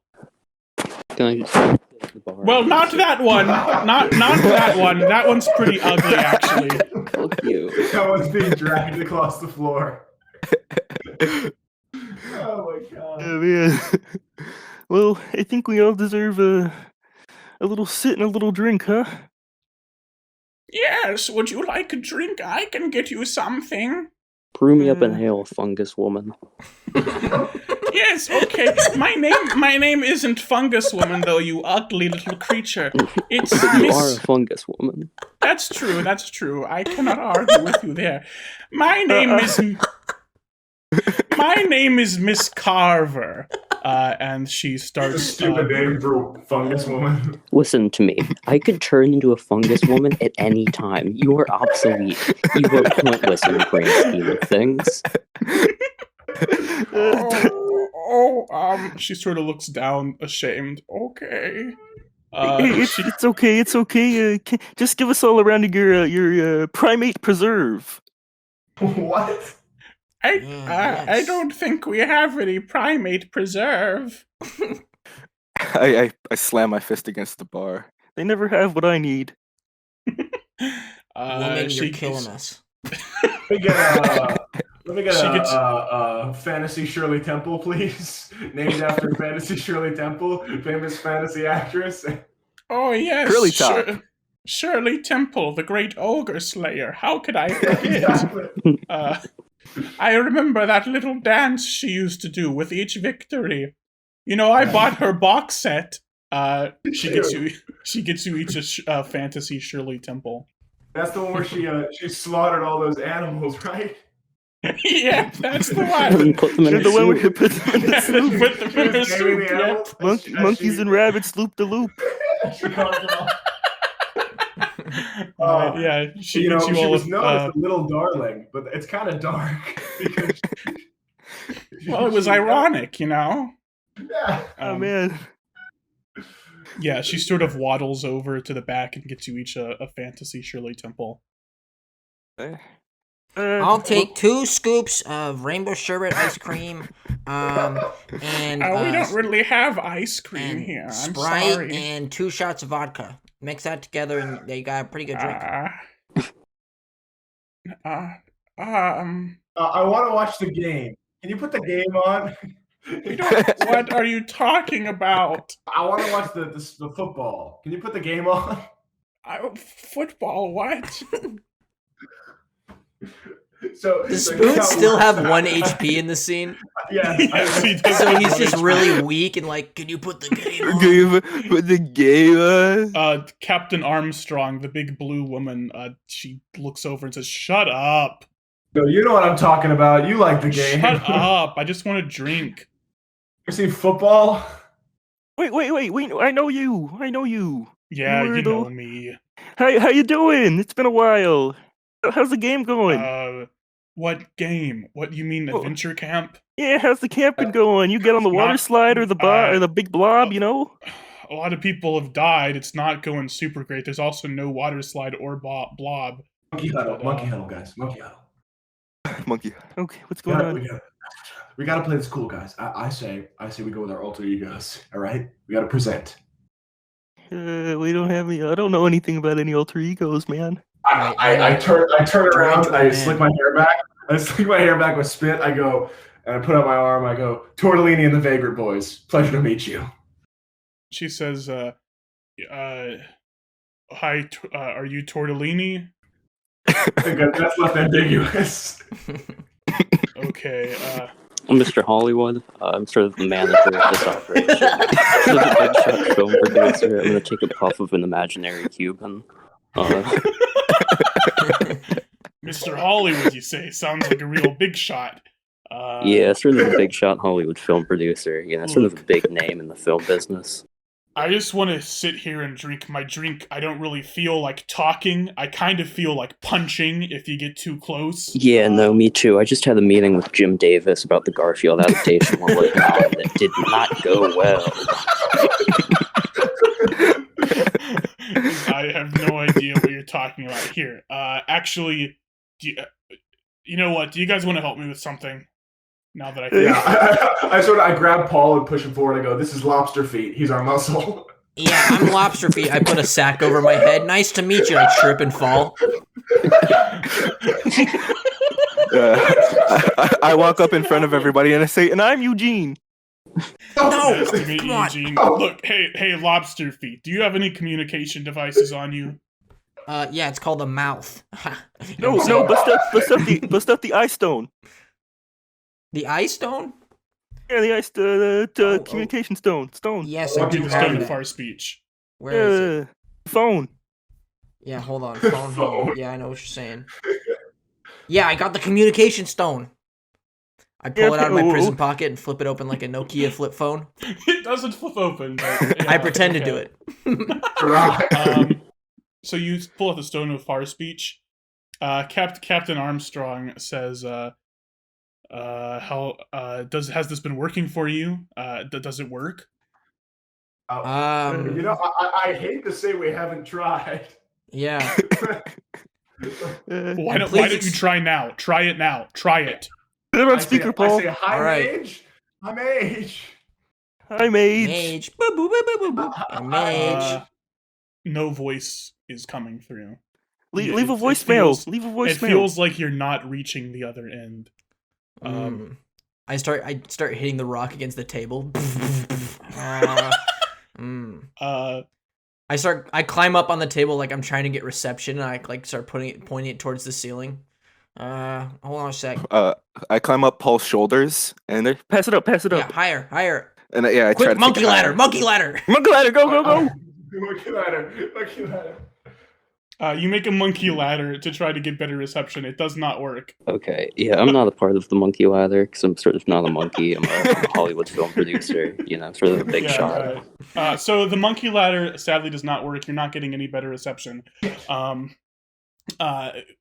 Can I just go to the bar? Well, not that one. Not that one. That one's pretty ugly, actually. Fuck you. That one's being dragged across the floor. Oh my god. Oh, man. Well, I think we all deserve a little sit and a little drink, huh? Yes, would you like a drink? I can get you something. Brew me up in hell, fungus woman. Yes, okay. My name isn't Fungus Woman, though, you ugly little creature. It's But you are a Miss... fungus woman. That's true. I cannot argue with you there. My name is Miss Carver. And she That's a starts... stupid name for fungus woman. Listen to me. I could turn into a fungus woman at any time. You are obsolete. You are pointless in the grand scheme of things. She sort of looks down, ashamed. Okay. It's okay. It's okay. Just give us all a round of your primate preserve. What? I don't think we have any primate preserve. I slam my fist against the bar. They never have what I need. Woman, you're killing us. Let me get a Fantasy Shirley Temple, please. Named after Fantasy Shirley Temple, famous fantasy actress. Oh, yes. Curly Top. Shirley Temple, the great ogre slayer. How could I forget? Exactly. I remember that little dance she used to do with each victory. You know, I bought her box set. She gets you each a fantasy Shirley Temple. That's the one where she slaughtered all those animals, right? Yeah, that's the And one. put them in You're a the one soup. where put them in the soup. Put them in her She was naming soup, the yep. animals as Monkeys and rabbits loop the loop. She carved them all. Yeah, she You know, gets you she all was of, known as the little darling, but it's kind of dark because. well, it was ironic, you know? Yeah. Oh man. Yeah, she sort of waddles over to the back and gets you each a fantasy Shirley Temple. I'll take 2 scoops of rainbow sherbet ice cream, and we don't really have ice cream and here. I'm Sprite sorry. and 2 shots of vodka. Mix that together, and you got a pretty good drink. I want to watch the game. Can you put the game on? What are you talking about? I want to watch the football. Can you put the game on? Football? What? So Does so Spoon how it still works. have 1 HP in the scene? Yeah. Yes, he does. So he's just really weak and like, can you put the game on? Put the game on. Captain Armstrong, the big blue woman, she looks over and says, "Shut up! So you know what I'm talking about. You like the game. Shut up! I just want to drink." You see football? Wait! I know you. Yeah, You you weirdo. know me. How you doing? It's been a while. How's the game going? What game? What you mean, Well- adventure camp? Yeah, how's the camping going? You get on the water Not- slide or the or the big blob, you know? A lot of people have died. It's not going super great. There's also no water slide or blob. Monkey huddle, guys. Monkey huddle. Monkey. Okay, what's going on? We gotta play this cool, guys. I say we go with our alter egos. All right, we gotta present. We don't have any. I don't know anything about any alter egos, man. I turn around. I Man. slick my hair back. I slick my hair back with spit. I go and I put out my arm. I go, Tortellini and the Vagrant Boys. Pleasure to meet you. She says, "Hi, are you Tortellini?" That's left ambiguous. Okay. I'm Mr. Hollywood. I'm sort of the manager of this operation. So the big shot film producer. I'm going to take a puff of an imaginary Cuban. Mr. Hollywood, you say? Sounds like a real big shot. Yeah, sort of the big shot Hollywood film producer. You know, sort of a big name in the film business. I just want to sit here and drink my drink. I don't really feel like talking. I kind of feel like punching if you get too close. Yeah, no, me too. I just had a meeting with Jim Davis about the Garfield adaptation we're working on that did not go well. I have no idea what you're talking about here. Actually, you know what? Do you guys want to help me with something? Now that I think. Yeah, I grab Paul and push him forward. I go, "This is Lobster Feet. He's our muscle." Yeah, I'm Lobster Feet. I put a sack over my head. Nice to meet you. I trip and fall. I walk up in front of everybody and I say, "And I'm Eugene." No, Nice to meet you, come on. Eugene. Look, hey, Lobster Feet. Do you have any communication devices on you? Yeah, it's called a mouth. No, bust out the eye stone. The eye stone? Yeah, the ice, Oh. communication stone. Yes, I Lucky do The to have stone of that. far speech. Where is it? Phone. Yeah, hold on. Phone here. Yeah, I know what you're saying. Yeah, I got the communication stone. I pull it out of my prison pocket and flip it open like a Nokia flip phone. It doesn't flip open. But, yeah, I pretend to do okay. it. So you pull out the stone of far speech. Captain Armstrong says, has this been working for you? Does it work? I hate to say we haven't tried. Yeah. Why don't you try now? Try it now. Try it. Put it on speaker, Paul. I say, "Hi, All right. Mage. Hi, Mage." Hi, Mage. Mage. Boop, boop, boop, boop, boop, boop. And Mage. No voice is coming through. Leave a It voicemail. Leave a voicemail. It feels like you're not reaching the other end. I start hitting the rock against the table. I climb up on the table like I'm trying to get reception, and I like start pointing it towards the ceiling. Hold on a sec. I climb up Paul's shoulders and pass it up. Yeah, higher. And I try Quick, to monkey take it higher. ladder, monkey ladder. Monkey ladder, go. Monkey ladder. You make a monkey ladder to try to get better reception. It does not work. Okay, yeah, I'm not a part of the monkey ladder because I'm sort of not a monkey. I'm a Hollywood film producer, sort of a big shot. Right. So the monkey ladder sadly does not work. You're not getting any better reception.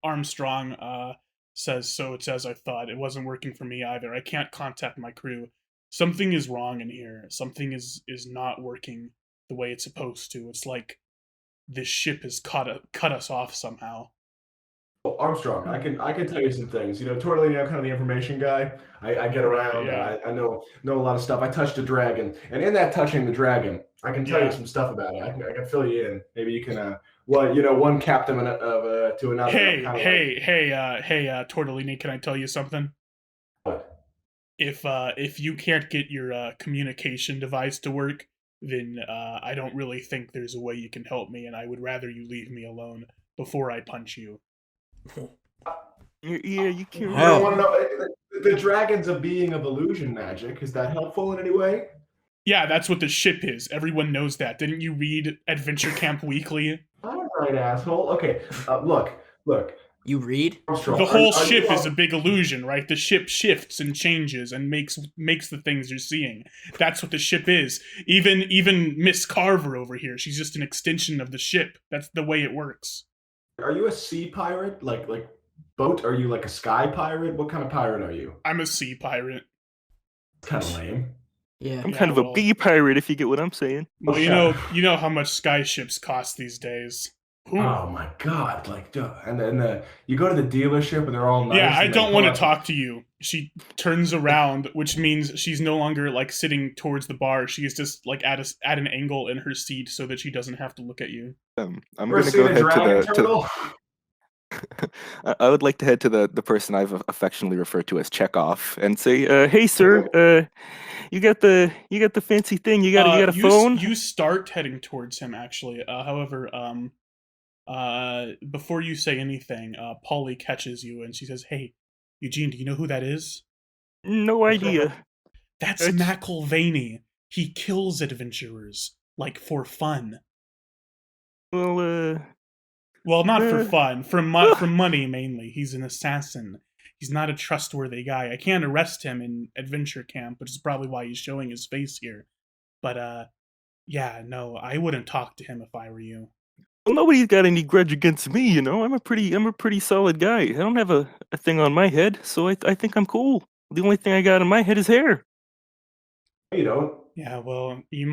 Armstrong says, "So it's as I thought. It wasn't working for me either. I can't contact my crew. Something is wrong in here. Something is not working the way it's supposed to. It's like this ship has cut us off somehow." Well, Armstrong, I can tell you some things. Tortellini, I'm kind of the information guy. I get around. Yeah. I know a lot of stuff. I touched a dragon, and in that touching the dragon, I can tell you some stuff about it. I can fill you in. Maybe you can. One captain to another. Hey, Tortellini, can I tell you something? What? If you can't get your communication device to work, then I don't really think there's a way you can help me, and I would rather you leave me alone before I punch you. You can't. I want to know. The dragon's a being of illusion magic. Is that helpful in any way? Yeah, that's what the ship is. Everyone knows that. Didn't you read Adventure Camp Weekly? All right, asshole. Okay, look. You read? Armstrong, The whole are ship you- is a big illusion, right? The ship shifts and changes and makes the things you're seeing. That's what the ship is. Even Miss Carver over here, she's just an extension of the ship. That's the way it works. Are you a sea pirate? Like boat? Are you like a sky pirate? What kind of pirate are you? I'm a sea pirate. Kind of lame. Yeah. I'm Yeah, kind of a well- bee pirate, if you get what I'm saying. Well, you know how much sky ships cost these days. Ooh. Oh my god! And then you go to the dealership and they're all nice. Yeah, I and they don't pull want to out- talk to you. She turns around, which means she's no longer like sitting towards the bar. She's just like at an angle in her seat so that she doesn't have to look at you. I'm Ever gonna seen go a ahead dragon to turtle? I would like to head to the person I've affectionately referred to as Chekhov and say, "Hey, sir, you got the fancy thing? You got a phone?" You start heading towards him, actually. However, before you say anything, Polly catches you and she says, "Hey, Eugene, do you know who that is?" No idea. That's It's- McIlvaney. He kills adventurers, like for fun. Well, Well, not for fun, for money mainly. He's an assassin. He's not a trustworthy guy. I can't arrest him in adventure camp, which is probably why he's showing his face here. But Yeah, no, I wouldn't talk to him if I were you. Well, nobody's got any grudge against me, you know. I'm a pretty solid guy. I don't have a thing on my head, so I think I'm cool. The only thing I got on my head is hair. You don't. Yeah, well, you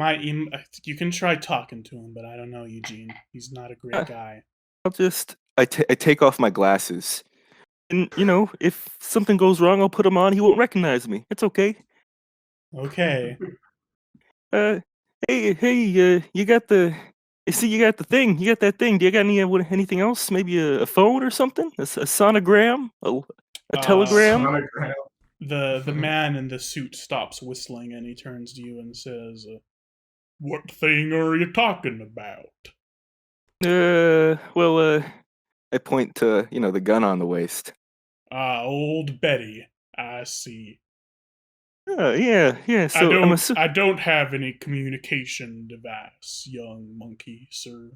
can try talking to him, but I don't know, Eugene. He's not a great guy. I take off my glasses. And, you know, if something goes wrong, I'll put them on. He won't recognize me. It's okay. Okay. Hey, you got the... you got the thing. You got that thing. Do you got anything else? Maybe a phone or something? A sonogram? A telegram? Sonogram. The man in the suit stops whistling and he turns to you and says, "What thing are you talking about?" I point to, the gun on the waist. Old Betty. I see. Yeah. So I don't have any communication device, young monkey, sir.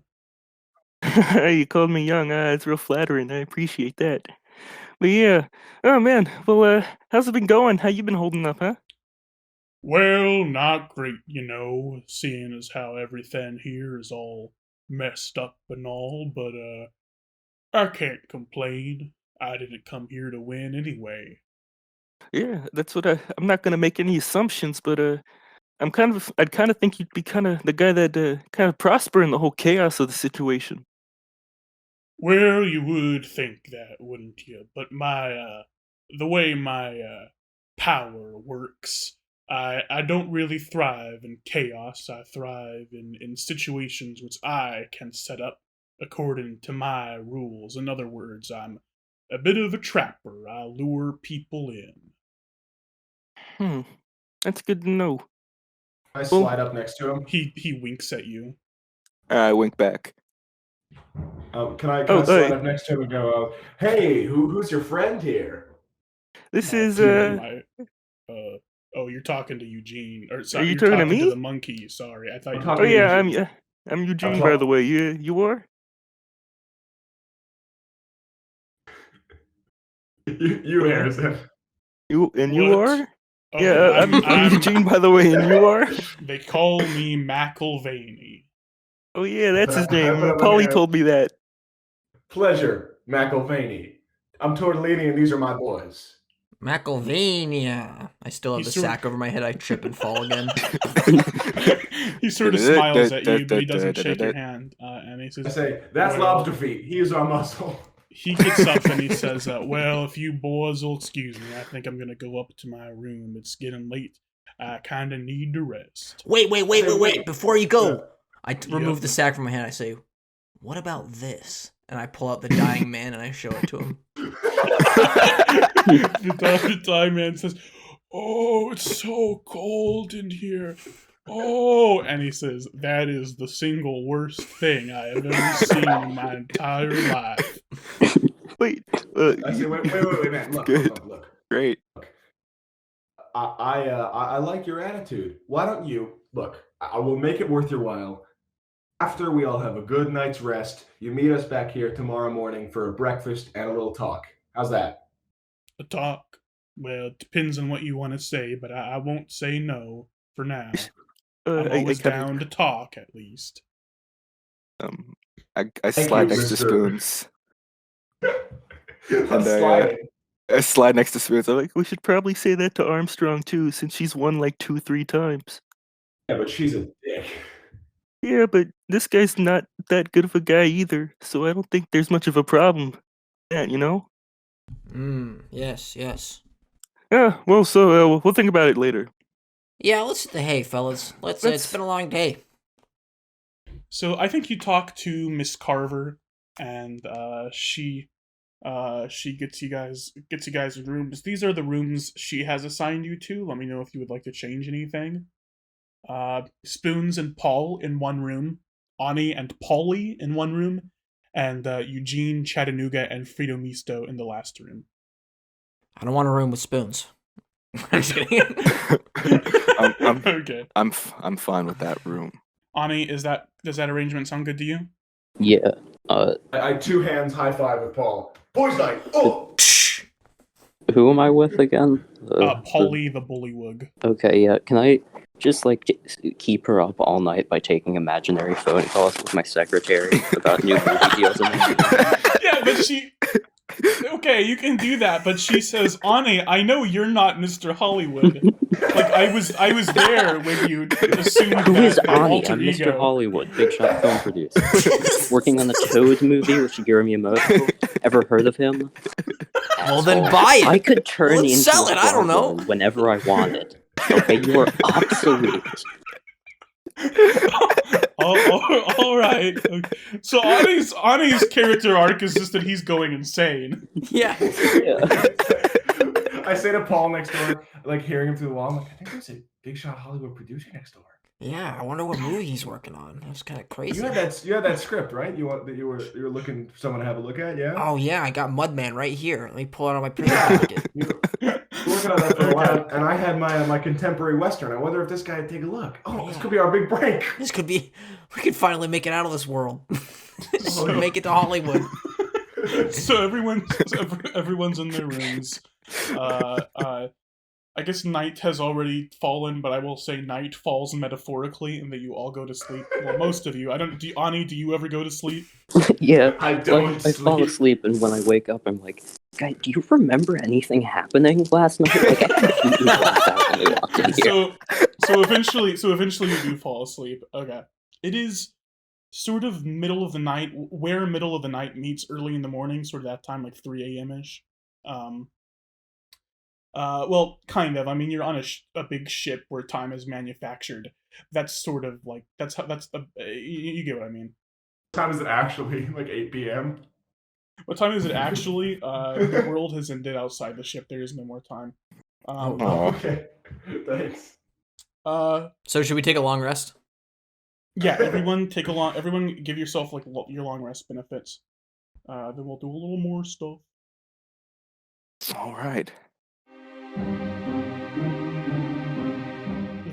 You called me young. It's real flattering. I appreciate that. But yeah. Oh man. Well, how's it been going? How you been holding up, huh? Well, not great, seeing as how everything here is all messed up and all, but I can't complain. I didn't come here to win anyway. Yeah, that's what I'm not gonna make any assumptions, but I'd kind of think you'd be kind of the guy that kind of prosper in the whole chaos of the situation. Well, you would think that, wouldn't you? But the way my power works, I don't really thrive in chaos. I thrive in situations which I can set up according to my rules. In other words, I'm a bit of a trapper. I lure people in. That's good to know. I slide up next to him. He winks at you. I wink back. Can I slide up next to him and go, "Hey, who's your friend here?" This is you're talking to Eugene, or Are sorry, you you're talking to talking to me? the monkey. Sorry, I thought you. I'm Oh yeah, Eugene. I'm Eugene, by the way. You are? You Harrison. You are? Okay, Yeah, I'm Eugene, by the way, and you are? They call me McIlvaney. Oh yeah, that's his name. Paulie told me that. Pleasure, McIlvaney. I'm Tortellini, and these are my boys. McIlvania. I still have the sack over my head. I trip and fall again. He sort of smiles at you, but he doesn't shake your hand. And he says, I say, "That's lobster feet. Here's our muscle." He gets up and he says, "Well, if you boys will excuse me, I think I'm going to go up to my room. It's getting late. I kind of need to rest." Wait. Before you go, I remove the sack from my hand. I say, "What about this?" And I pull out the dying man and I show it to him. The dying man says, "Oh, it's so cold in here. Oh," and he says, "That is the single worst thing I have ever seen in my entire life." Wait. I say, wait, man. Look. Great. Look. I like your attitude. Why don't you look? I will make it worth your while. After we all have a good night's rest, you meet us back here tomorrow morning for a breakfast and a little talk. How's that? A talk? Well, it depends on what you want to say, but I won't say no for now. I'm always down to talk, at least. I slide next to Spoons. And I slide next to Spoons. I'm like, we should probably say that to Armstrong too, since she's won like 2-3 times. Yeah, but she's a dick. Yeah, but this guy's not that good of a guy either, so I don't think there's much of a problem. Yeah, you know? Yes. Yeah, well, so we'll think about it later. Yeah, hey, fellas. It's been a long day. So I think you talk to Miss Carver, and she gets you guys rooms. These are the rooms she has assigned you to. Let me know if you would like to change anything. Spoons and Paul in one room, Ani and Paulie in one room, and Eugene, Chattanooga, and Frito Misto in the last room. I don't want a room with Spoons. I'm just kidding. Okay. I'm fine with that room. Ani, does that arrangement sound good to you? Yeah. I two hands high five with Paul. Boys night. Oh. Who am I with again? Paulie the Bullywug. Okay, yeah. Can I Just like keep her up all night by taking imaginary phone calls with my secretary about new movie deals. Yeah, but she. Okay, you can do that, but she says, "Ani, I know you're not Mr. Hollywood. Like I was there when you assumed Who is that Ani? alter I'm ego." Mr. Hollywood, big shot film producer, working on the Toad movie with Shigeru Miyamoto. Ever heard of him? Well, then buy it. I could turn Let's into sell a it, I don't know. frog whenever I wanted. Okay, you are obsolete. All right. Okay. So Ani's character arc is just that he's going insane. Yeah. I say to Paul next door, like hearing him through the wall, I'm like, I think there's a big shot Hollywood producer next door. Yeah, I wonder what movie he's working on. That's kind of crazy. You had that script, right? You were looking for someone to have a look at, yeah? Oh yeah, I got Mudman right here. Let me pull it out of my printer packet. You were working on that for a while, and I had my contemporary western. I wonder if this guy would take a look. Oh, this could be our big break. This could be. We could finally make it out of this world. Make it to Hollywood. So everyone's in their rooms. I guess night has already fallen, but I will say night falls metaphorically, and that you all go to sleep. Well, most of you. I don't. Ani, do you ever go to sleep? Yeah, I don't I fall asleep, and when I wake up, I'm like, "Guy, do you remember anything happening last night?" Like, I completely blacked out when we walked in here. So eventually you do fall asleep. Okay, it is sort of middle of the night, where middle of the night meets early in the morning, sort of that time, like 3 a.m. ish. Well, kind of. I mean, you're on a big ship where time is manufactured. That's sort of like you get what I mean. What time is it actually? Like 8 p.m. What time is it actually? The world has ended outside the ship. There is no more time. Okay, thanks. So should we take a long rest? Yeah, everyone give yourself like your long rest benefits. Then we'll do a little more stuff. All right.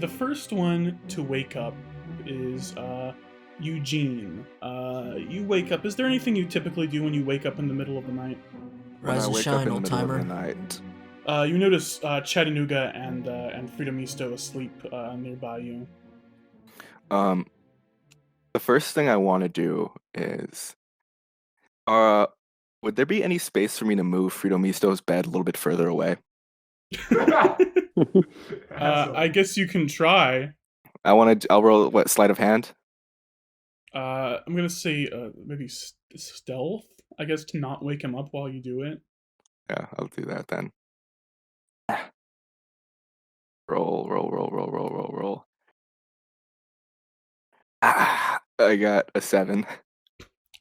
The first one to wake up is Eugene. You wake up. Is there anything you typically do when you wake up in the middle of the night? When Rise I and wake up shine, in the old middle of timer. the night. You notice Chattanooga and Freedomisto asleep nearby you. The first thing I want to do is, would there be any space for me to move Freedomisto's bed a little bit further away? I guess you can try. I'll roll what, sleight of hand? I'm gonna say maybe stealth. I guess to not wake him up while you do it. Yeah, I'll do that then. Roll. I got a 7.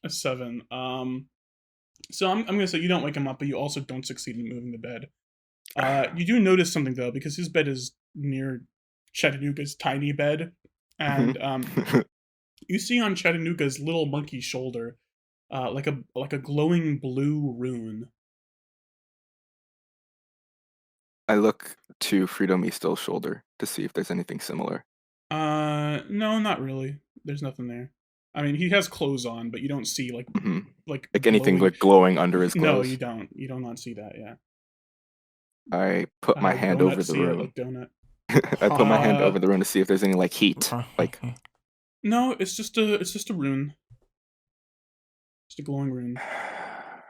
A 7. So I'm gonna say you don't wake him up, but you also don't succeed in moving the bed. You do notice something though, because his bed is near Chattanooga's tiny bed, and you see on Chattanooga's little monkey shoulder, like a glowing blue rune. I look to Freedomisto's shoulder to see if there's anything similar. No, not really. There's nothing there. I mean, he has clothes on, but you don't see like anything glowing... glowing under his clothes. No, you don't. You do not see that. Yeah. I put my hand over the rune. Donut. I put my hand over the rune to see if there's any like heat. Like, no, it's just a rune. Just a glowing rune.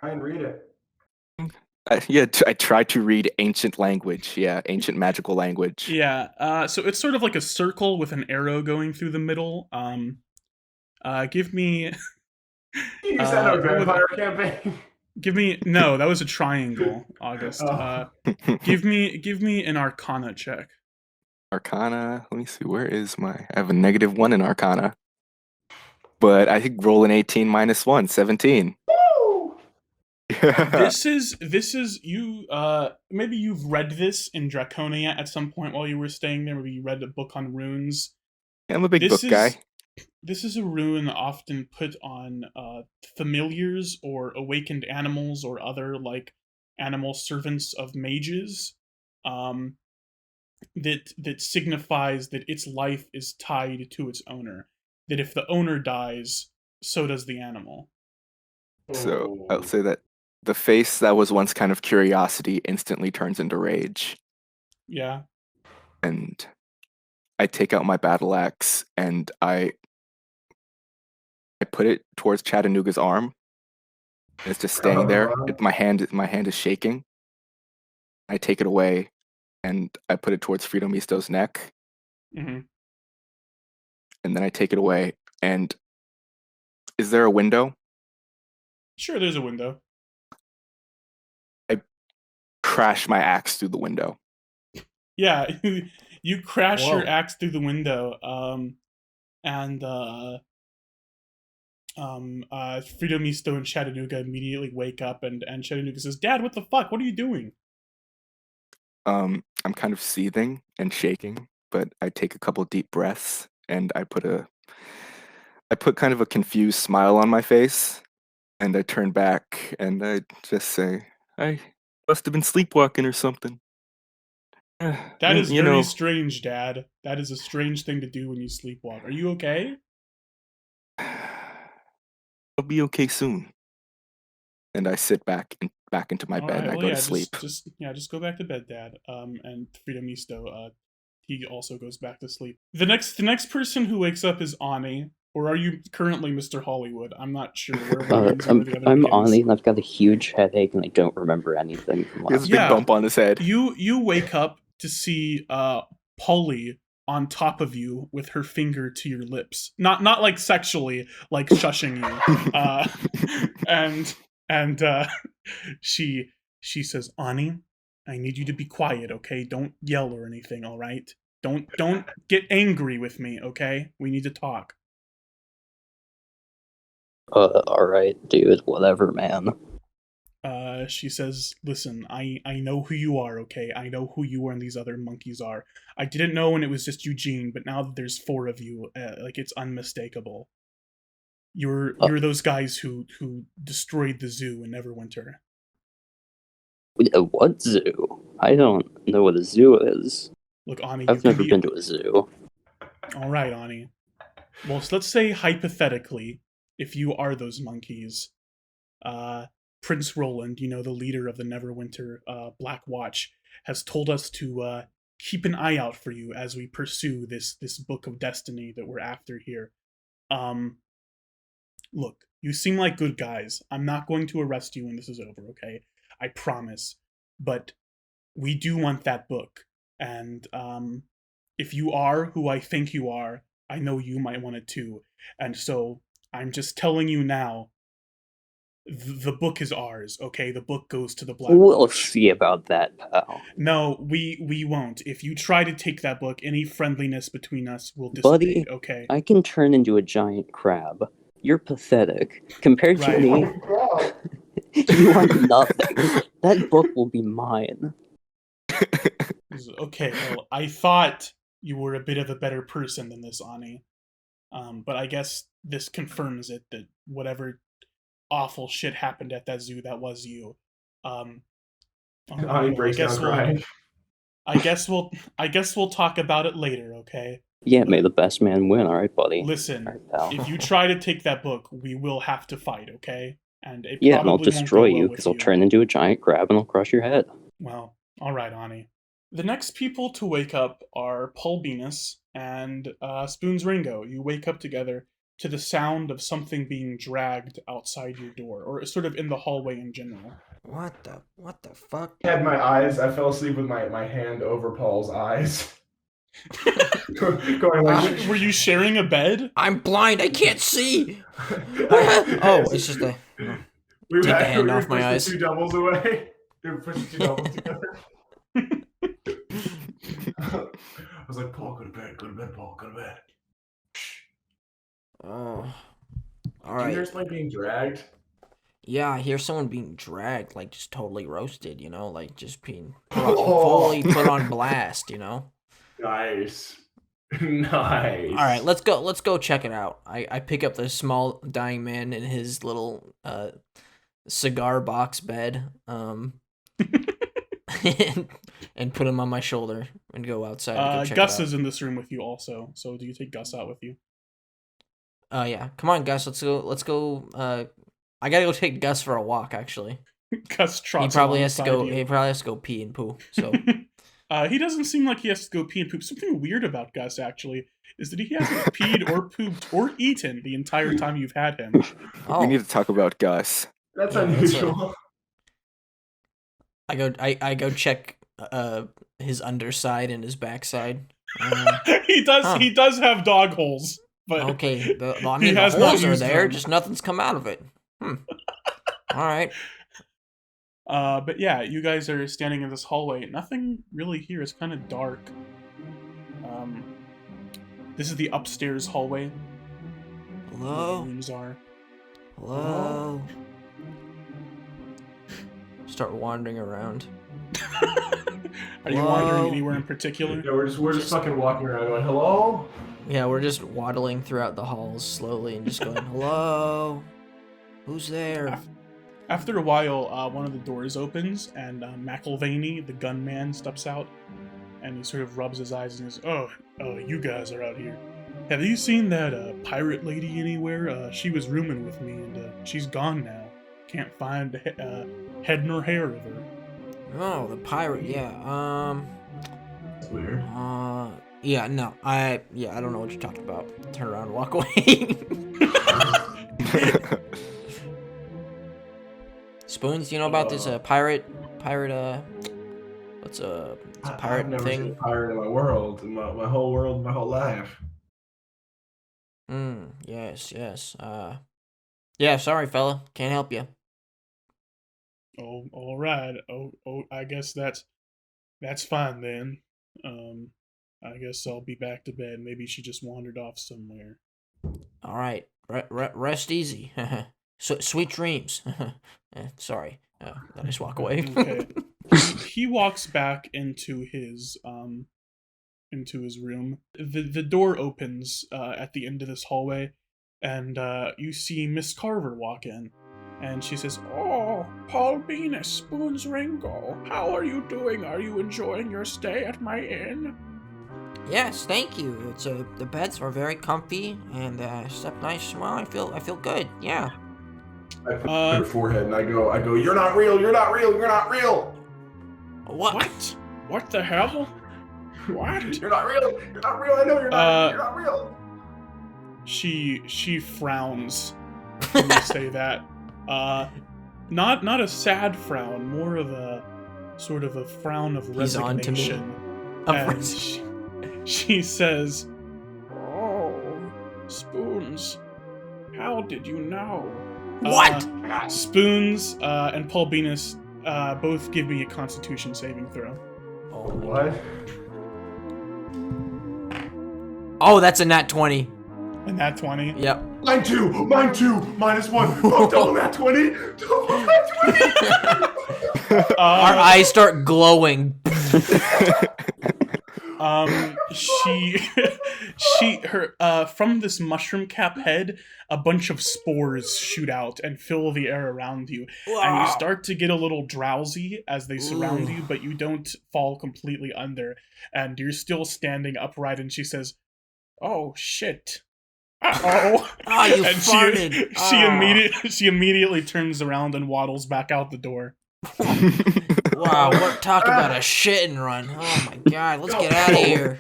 Try and read it. I tried to read ancient language. Yeah, ancient magical language. Yeah. So it's sort of like a circle with an arrow going through the middle. Give me. You said a vampire campaign. Give me no. That was a triangle, August. Give me an Arcana check. Arcana. Let me see. Where is my? I have a -1 in Arcana, but I think roll an 18 minus 1, 17. Woo! This is you. Maybe you've read this in Draconia at some point while you were staying there. Maybe you read a book on runes. Yeah, I'm a big book guy. This is a rune often put on familiars or awakened animals or other like animal servants of mages. That signifies that its life is tied to its owner. That if the owner dies, so does the animal. So I'll say that the face that was once kind of curiosity instantly turns into rage. Yeah. And I take out my battle axe and I put it towards Chattanooga's arm. And it's just staying there. My hand is shaking. I take it away and I put it towards Freedomisto's neck. Mm-hmm. And then I take it away. And is there a window? Sure, there's a window. I crash my axe through the window. Yeah, you crash your Whoa. axe through the window, and Freedomisto and Chattanooga immediately wake up, and Chattanooga says, "Dad, what the fuck? What are you doing?" I'm kind of seething and shaking, but I take a couple deep breaths and I put kind of a confused smile on my face, and I turn back and I just say, I must have been sleepwalking or something. That is very strange, Dad. That is a strange thing to do when you sleepwalk. Are you okay? I'll be okay soon. And I sit back into my bed and I go to sleep. Just go back to bed, Dad. And Freedomisto, he also goes back to sleep. The next person who wakes up is Ani, or are you currently Mr. Hollywood? I'm not sure. I'm Ani, and I've got a huge headache, and I don't remember anything from He has last a big bump on his head. You wake up to see Polly on top of you with her finger to your lips, not like sexually, like shushing you, and she says, Ani, I need you to be quiet, okay? Don't yell or anything, all right? Don't get angry with me, okay? We need to talk. Alright, dude, whatever, man. She says, listen, I know who you are, okay? I know who you and these other monkeys are. I didn't know when it was just Eugene, but now that there's 4 of you, like, it's unmistakable. You're those guys who destroyed the zoo in Neverwinter. What zoo? I don't know what a zoo is. Look, Ani, I've never been to a zoo. Alright, Ani. Well, so let's say, hypothetically, if you are those monkeys, Prince Roland, the leader of the Neverwinter Black Watch, has told us to keep an eye out for you as we pursue this book of destiny that we're after here. Look, you seem like good guys. I'm not going to arrest you when this is over, okay? I promise. But we do want that book. And if you are who I think you are, I know you might want it too. And so I'm just telling you now, the book is ours, okay? The book goes to the Black We'll Watch. see about that, pal. No, we won't. If you try to take that book, any friendliness between us will dissipate, Buddy, okay? I can turn into a giant crab. You're pathetic. Compared to Right. me, you are nothing. That book will be mine. Okay, well, I thought you were a bit of a better person than this, Ani. But I guess this confirms it, that whatever awful shit happened at that zoo, that was you. Ani breaks down crying. I guess we'll talk about it later, okay? Yeah, may the best man win, alright, buddy. Listen, All right, pal. if you try to take that book, we will have to fight, okay? And it Yeah, and I'll probably won't destroy go well you, with because I'll turn into a giant crab and I'll crush your head. Well, alright, Ani. The next people to wake up are Paul Beenis and Spoons Rango. You wake up together to the sound of something being dragged outside your door, or sort of in the hallway in general. What the fuck? I had my eyes. I fell asleep with my hand over Paul's eyes. Going like, Were you sharing a bed? I'm blind. I can't see. Oh, it's just a. we Take the hand off my pushed eyes. The 2 doubles away. We pushed the 2 doubles together. I was like, Paul, go to bed, Paul, go to bed. Oh. All Do you right. hear somebody being dragged? Yeah, I hear someone being dragged, like just totally roasted, like just being fully put on blast, Nice. Nice. All right, let's go check it out. I pick up the small dying man in his little cigar box bed, and put him on my shoulder and go outside. To go check Gus it out. is in this room with you also. So do you take Gus out with you? Yeah, come on, Gus. Let's go. I gotta go take Gus for a walk. Actually, Gus trots. he probably has to alongside go. you. He probably has to go pee and poo. So He doesn't seem like he has to go pee and poop. Something weird about Gus, actually, is that he hasn't peed or pooped or eaten the entire time you've had him. We need to talk about Gus. That's Yeah, unusual. I go check his underside and his backside. He does have dog holes, but Okay, I he mean the has not holes are used there, them. just nothing's come out of it. All right. But yeah, you guys are standing in this hallway. Nothing really here. It's kind of dark. This is the upstairs hallway. Where the Hello. rooms are. Hello. Start wandering around. Are you Hello? wandering anywhere in particular? Yeah, we're just fucking walking around going, hello? Yeah, we're just waddling throughout the halls slowly and just going, hello? Who's there? After a while, one of the doors opens, and McIlvaney, the gunman, steps out, and he sort of rubs his eyes and says, "Oh, you guys are out here. Have you seen that pirate lady anywhere? She was rooming with me, and she's gone now. Can't find head nor hair of her." Oh, the pirate, yeah. That's weird. Yeah, no, I don't know what you're talking about. Turn around and walk away. Spoons, you know about this pirate, what's a pirate I've never seen thing? a pirate in my world, in my whole world, my whole life. Yes. Yeah, sorry, fella, can't help you. Oh, all right. Oh, I guess that's fine then. I guess I'll be back to bed. Maybe she just wandered off somewhere. All right, rest easy. So, sweet dreams. Sorry, I just walk away. Okay. He walks back into his room. The door opens at the end of this hallway, and you see Miss Carver walk in, and she says, "Oh, Paul Beenis, Spoon's Rango. How are you doing? Are you enjoying your stay at my inn?" Yes, thank you. It's the beds are very comfy and slept nice. Well, I feel good. Yeah. I put her forehead and I go, you're not real, you're not real, you're not real. What? What the hell? What? You're not real, I know you're not real. She frowns when you say that. Not a sad frown, more of a sort of a frown of He's on to me. resignation. Of And res- she says, "Oh, Spoons, how did you know?" What? Spoons and Paul Beenis both give me a Constitution saving throw. Oh, What? oh, that's a nat 20. And that 20. Yep. Mine too, -1. Oh, double that 20, double that 20. Our eyes start glowing. From this mushroom cap head, a bunch of spores shoot out and fill the air around you. And you start to get a little drowsy as they surround you, but you don't fall completely under. And you're still standing upright, and she says, "Oh, shit. Uh-oh." Oh, you And farted. she immediately turns around and waddles back out the door. Wow, what talk about a shit and run. Oh my god, let's get out of here.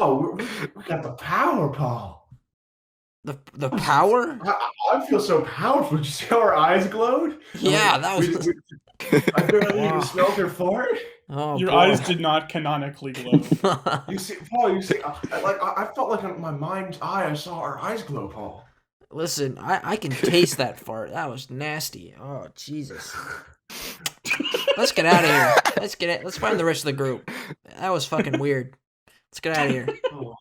Oh, we got the power, Paul. The power? I feel so powerful. Did you see how our eyes glowed? Yeah, that was I barely Wow. even smelled her fart. Oh, Your boy. eyes did not canonically glow. You see, Paul. You see, I felt like in my mind's eye, I saw our eyes glow, Paul. Listen, I can taste that fart. That was nasty. Oh, Jesus. Let's get out of here. Let's find the rest of the group. That was fucking weird. Let's get out of here. Oh,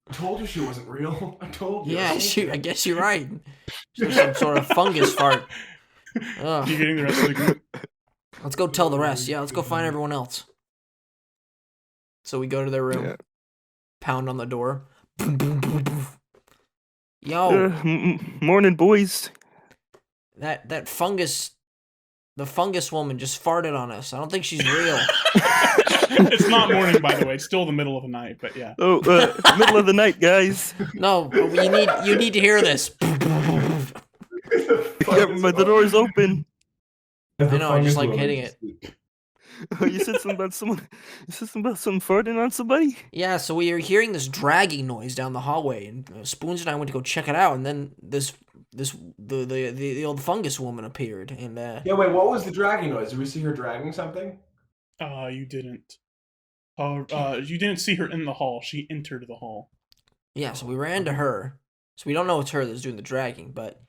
I told you she wasn't real. I told you. Yeah, I guess you're right. There's some sort of fungus fart. Ugh. You getting the rest of the group? Let's go tell the rest. Yeah, let's go find everyone else. So we go to their room, Yeah. pound on the door. Boom, boom, boom, boom. Yo, Morning, boys. that fungus, the fungus woman just farted on us. I don't think she's real. It's not morning, by the way. It's still the middle of the night, but yeah. Oh, middle of the night, guys. No, you need to hear this. Yeah, the door's open. I know, I just like hitting it. You said something about someone. You said something about someone farting on somebody. Yeah, so we were hearing this dragging noise down the hallway, and Spoons and I went to go check it out, and then the old fungus woman appeared, and Yeah, wait, what was the dragging noise? Did we see her dragging something? You didn't. You didn't see her in the hall. She entered the hall. yeah, so we ran to her. So we don't know it's her that's doing the dragging, but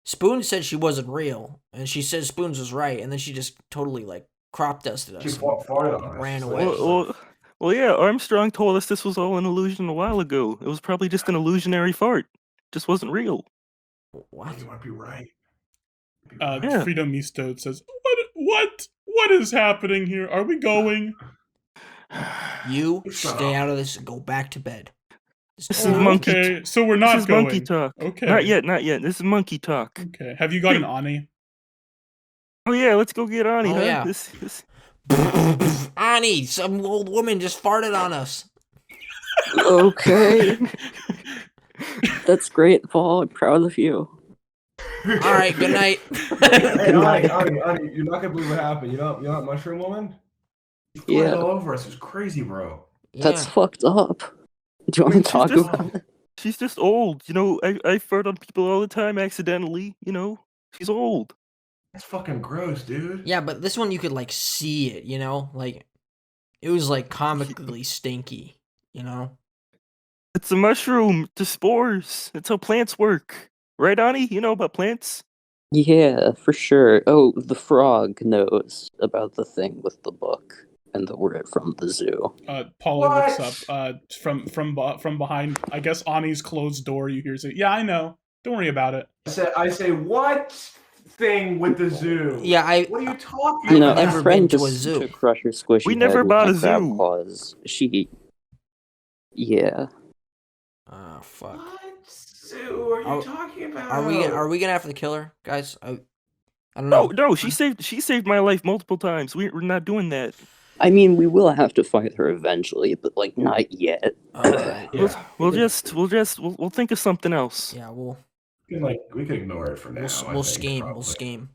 Spoons said she wasn't real, and she said Spoons was right, and then she just totally like crop dusted us. She and farted on us. ran She's away. like, Well, yeah. Armstrong told us this was all an illusion a while ago. It was probably just an illusionary fart. Just wasn't real. What? You might be right. Yeah. Freedom Mistode says, What is happening here? Are we going? You Shut stay up. out of this and go back to bed. This is monkey. Okay, so we're not This is going. monkey talk. Okay. Not yet. This is monkey talk. Okay. Have you got an Ani? Oh yeah, let's go get Ani. Oh, huh? yeah. This. Annie, some old woman just farted on us. Okay. That's great, Paul. I'm proud of you. All right, good night. Hey, Ani, you're not gonna believe what happened. You know that mushroom woman? She farted Yeah. all over us. It was crazy, bro. That's Yeah. fucked up. Do you want Wait, to talk she's just- about it? She's just old. I fart on people all the time accidentally. She's old. That's fucking gross, dude. Yeah, but this one you could like see it, like it was like comically stinky, It's a mushroom to spores. That's how plants work. Right, Ani? You know about plants? Yeah, for sure. Oh, the frog knows about the thing with the book and the word from the zoo. Paula What? looks up. From behind, I guess Ani's closed door. You hear say, "Yeah, I know. Don't worry about it." I say, what thing with the zoo? Yeah, What are you talking You know, about? never a friend been to a just zoo. took Crusher Squishy We head never with bought my a crab zoo. claws. Yeah. Oh fuck. What zoo are you Are- talking about? Are we gonna have to kill her, guys? I don't know. No. She saved my life multiple times. We're not doing that. I mean, we will have to fight her eventually, but like not yet. Alright. Yeah. We'll think of something else. Yeah, we'll We can ignore it for now. we'll scheme. We'll scheme.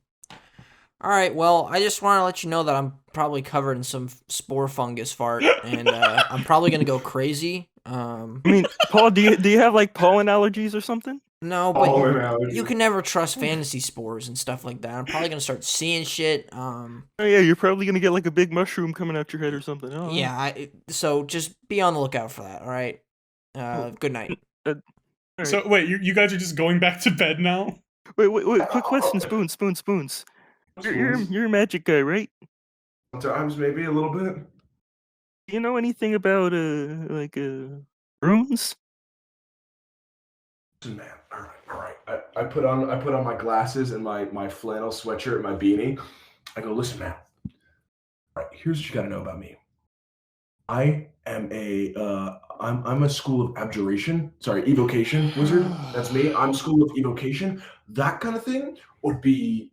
All right. Well, I just want to let you know that I'm probably covered in some spore fungus fart, and I'm probably gonna go crazy. I mean, Paul, do you have like pollen allergies or something? No, but you can never trust fantasy spores and stuff like that. I'm probably gonna start seeing shit. Oh yeah, you're probably gonna get like a big mushroom coming out your head or something. Oh, Yeah. So just be on the lookout for that. All right. Good night. Alright. So wait, you guys are just going back to bed now? Wait. Quick question, Spoons. You're a magic guy, right? Sometimes maybe a little bit. Do you know anything about runes? Listen, man. All right. I put on my glasses and my flannel sweatshirt and my beanie. I go, listen, man. All right, here's what you gotta know about me. I am I'm a school of evocation wizard. That's me. I'm school of evocation. That kind of thing would be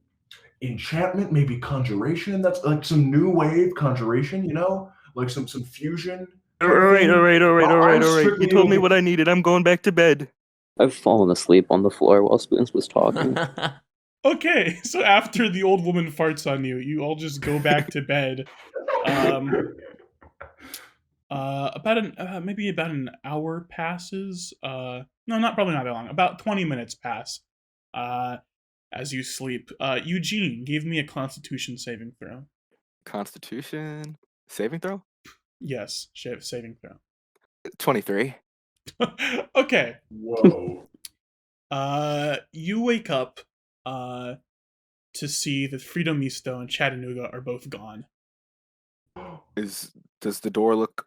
enchantment, maybe conjuration. That's like some new wave conjuration, like some fusion. All right. I'm You strictly told me evocation. what I needed. I'm going back to bed. I've fallen asleep on the floor while Spoons was talking. Okay, so after the old woman farts on you, you all just go back to bed. Maybe about an hour passes. No, probably not that long. About 20 minutes pass. As you sleep. Eugene, give me a Constitution saving throw. Constitution saving throw. Yes, saving throw. 23. Okay. Whoa. You wake up to see that Freedom Misto and Chattanooga are both gone. Does the door look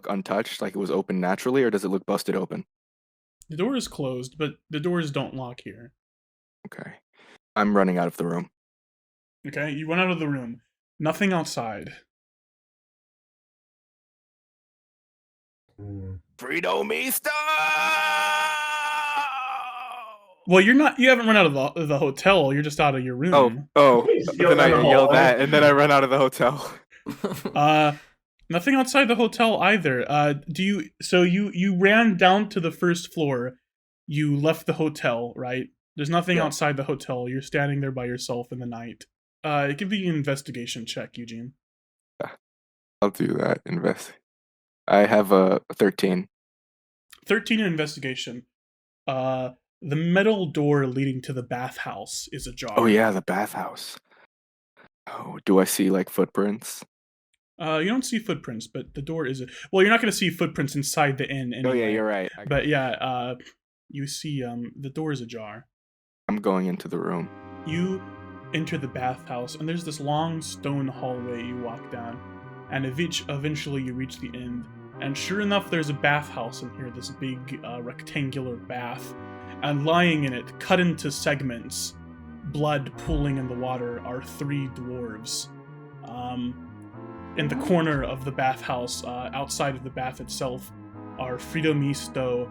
untouched, like it was open naturally, or does it look busted open? The door is closed, but the doors don't lock here. Okay. I'm running out of the room. Okay, you run out of the room. Nothing outside. Freedomista! Well, you haven't run out of the hotel. You're just out of your room. Oh. Please yell Then I down the yell hall. that, and then I run out of the hotel. Nothing outside the hotel either. You ran down to the first floor. You left the hotel, right? There's nothing Yeah. outside the hotel. You're standing there by yourself in the night. Give me an investigation check, Eugene. I'll do that. Invest. I have a 13. 13 in investigation. The metal door leading to the bathhouse is ajar. Oh yeah, the bathhouse. Oh, do I see like footprints? You don't see footprints, but the door is. Well, you're not going to see footprints inside the inn anyway. Oh yeah, you're right. But yeah, you see the door is ajar. I'm going into the room. You enter the bathhouse, and there's this long stone hallway you walk down, and eventually you reach the end. And sure enough, there's a bathhouse in here, this big rectangular bath. And lying in it, cut into segments, blood pooling in the water, are 3 dwarves. In the corner of the bathhouse, outside of the bath itself, are Fridomisto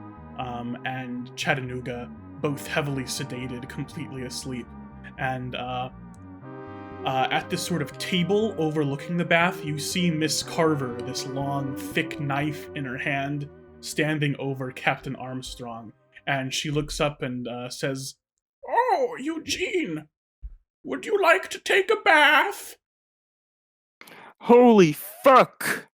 and Chattanooga, both heavily sedated, completely asleep. And at this sort of table overlooking the bath, you see Miss Carver, this long, thick knife in her hand, standing over Captain Armstrong. And she looks up and says, "Oh, Eugene, would you like to take a bath?" Holy fuck!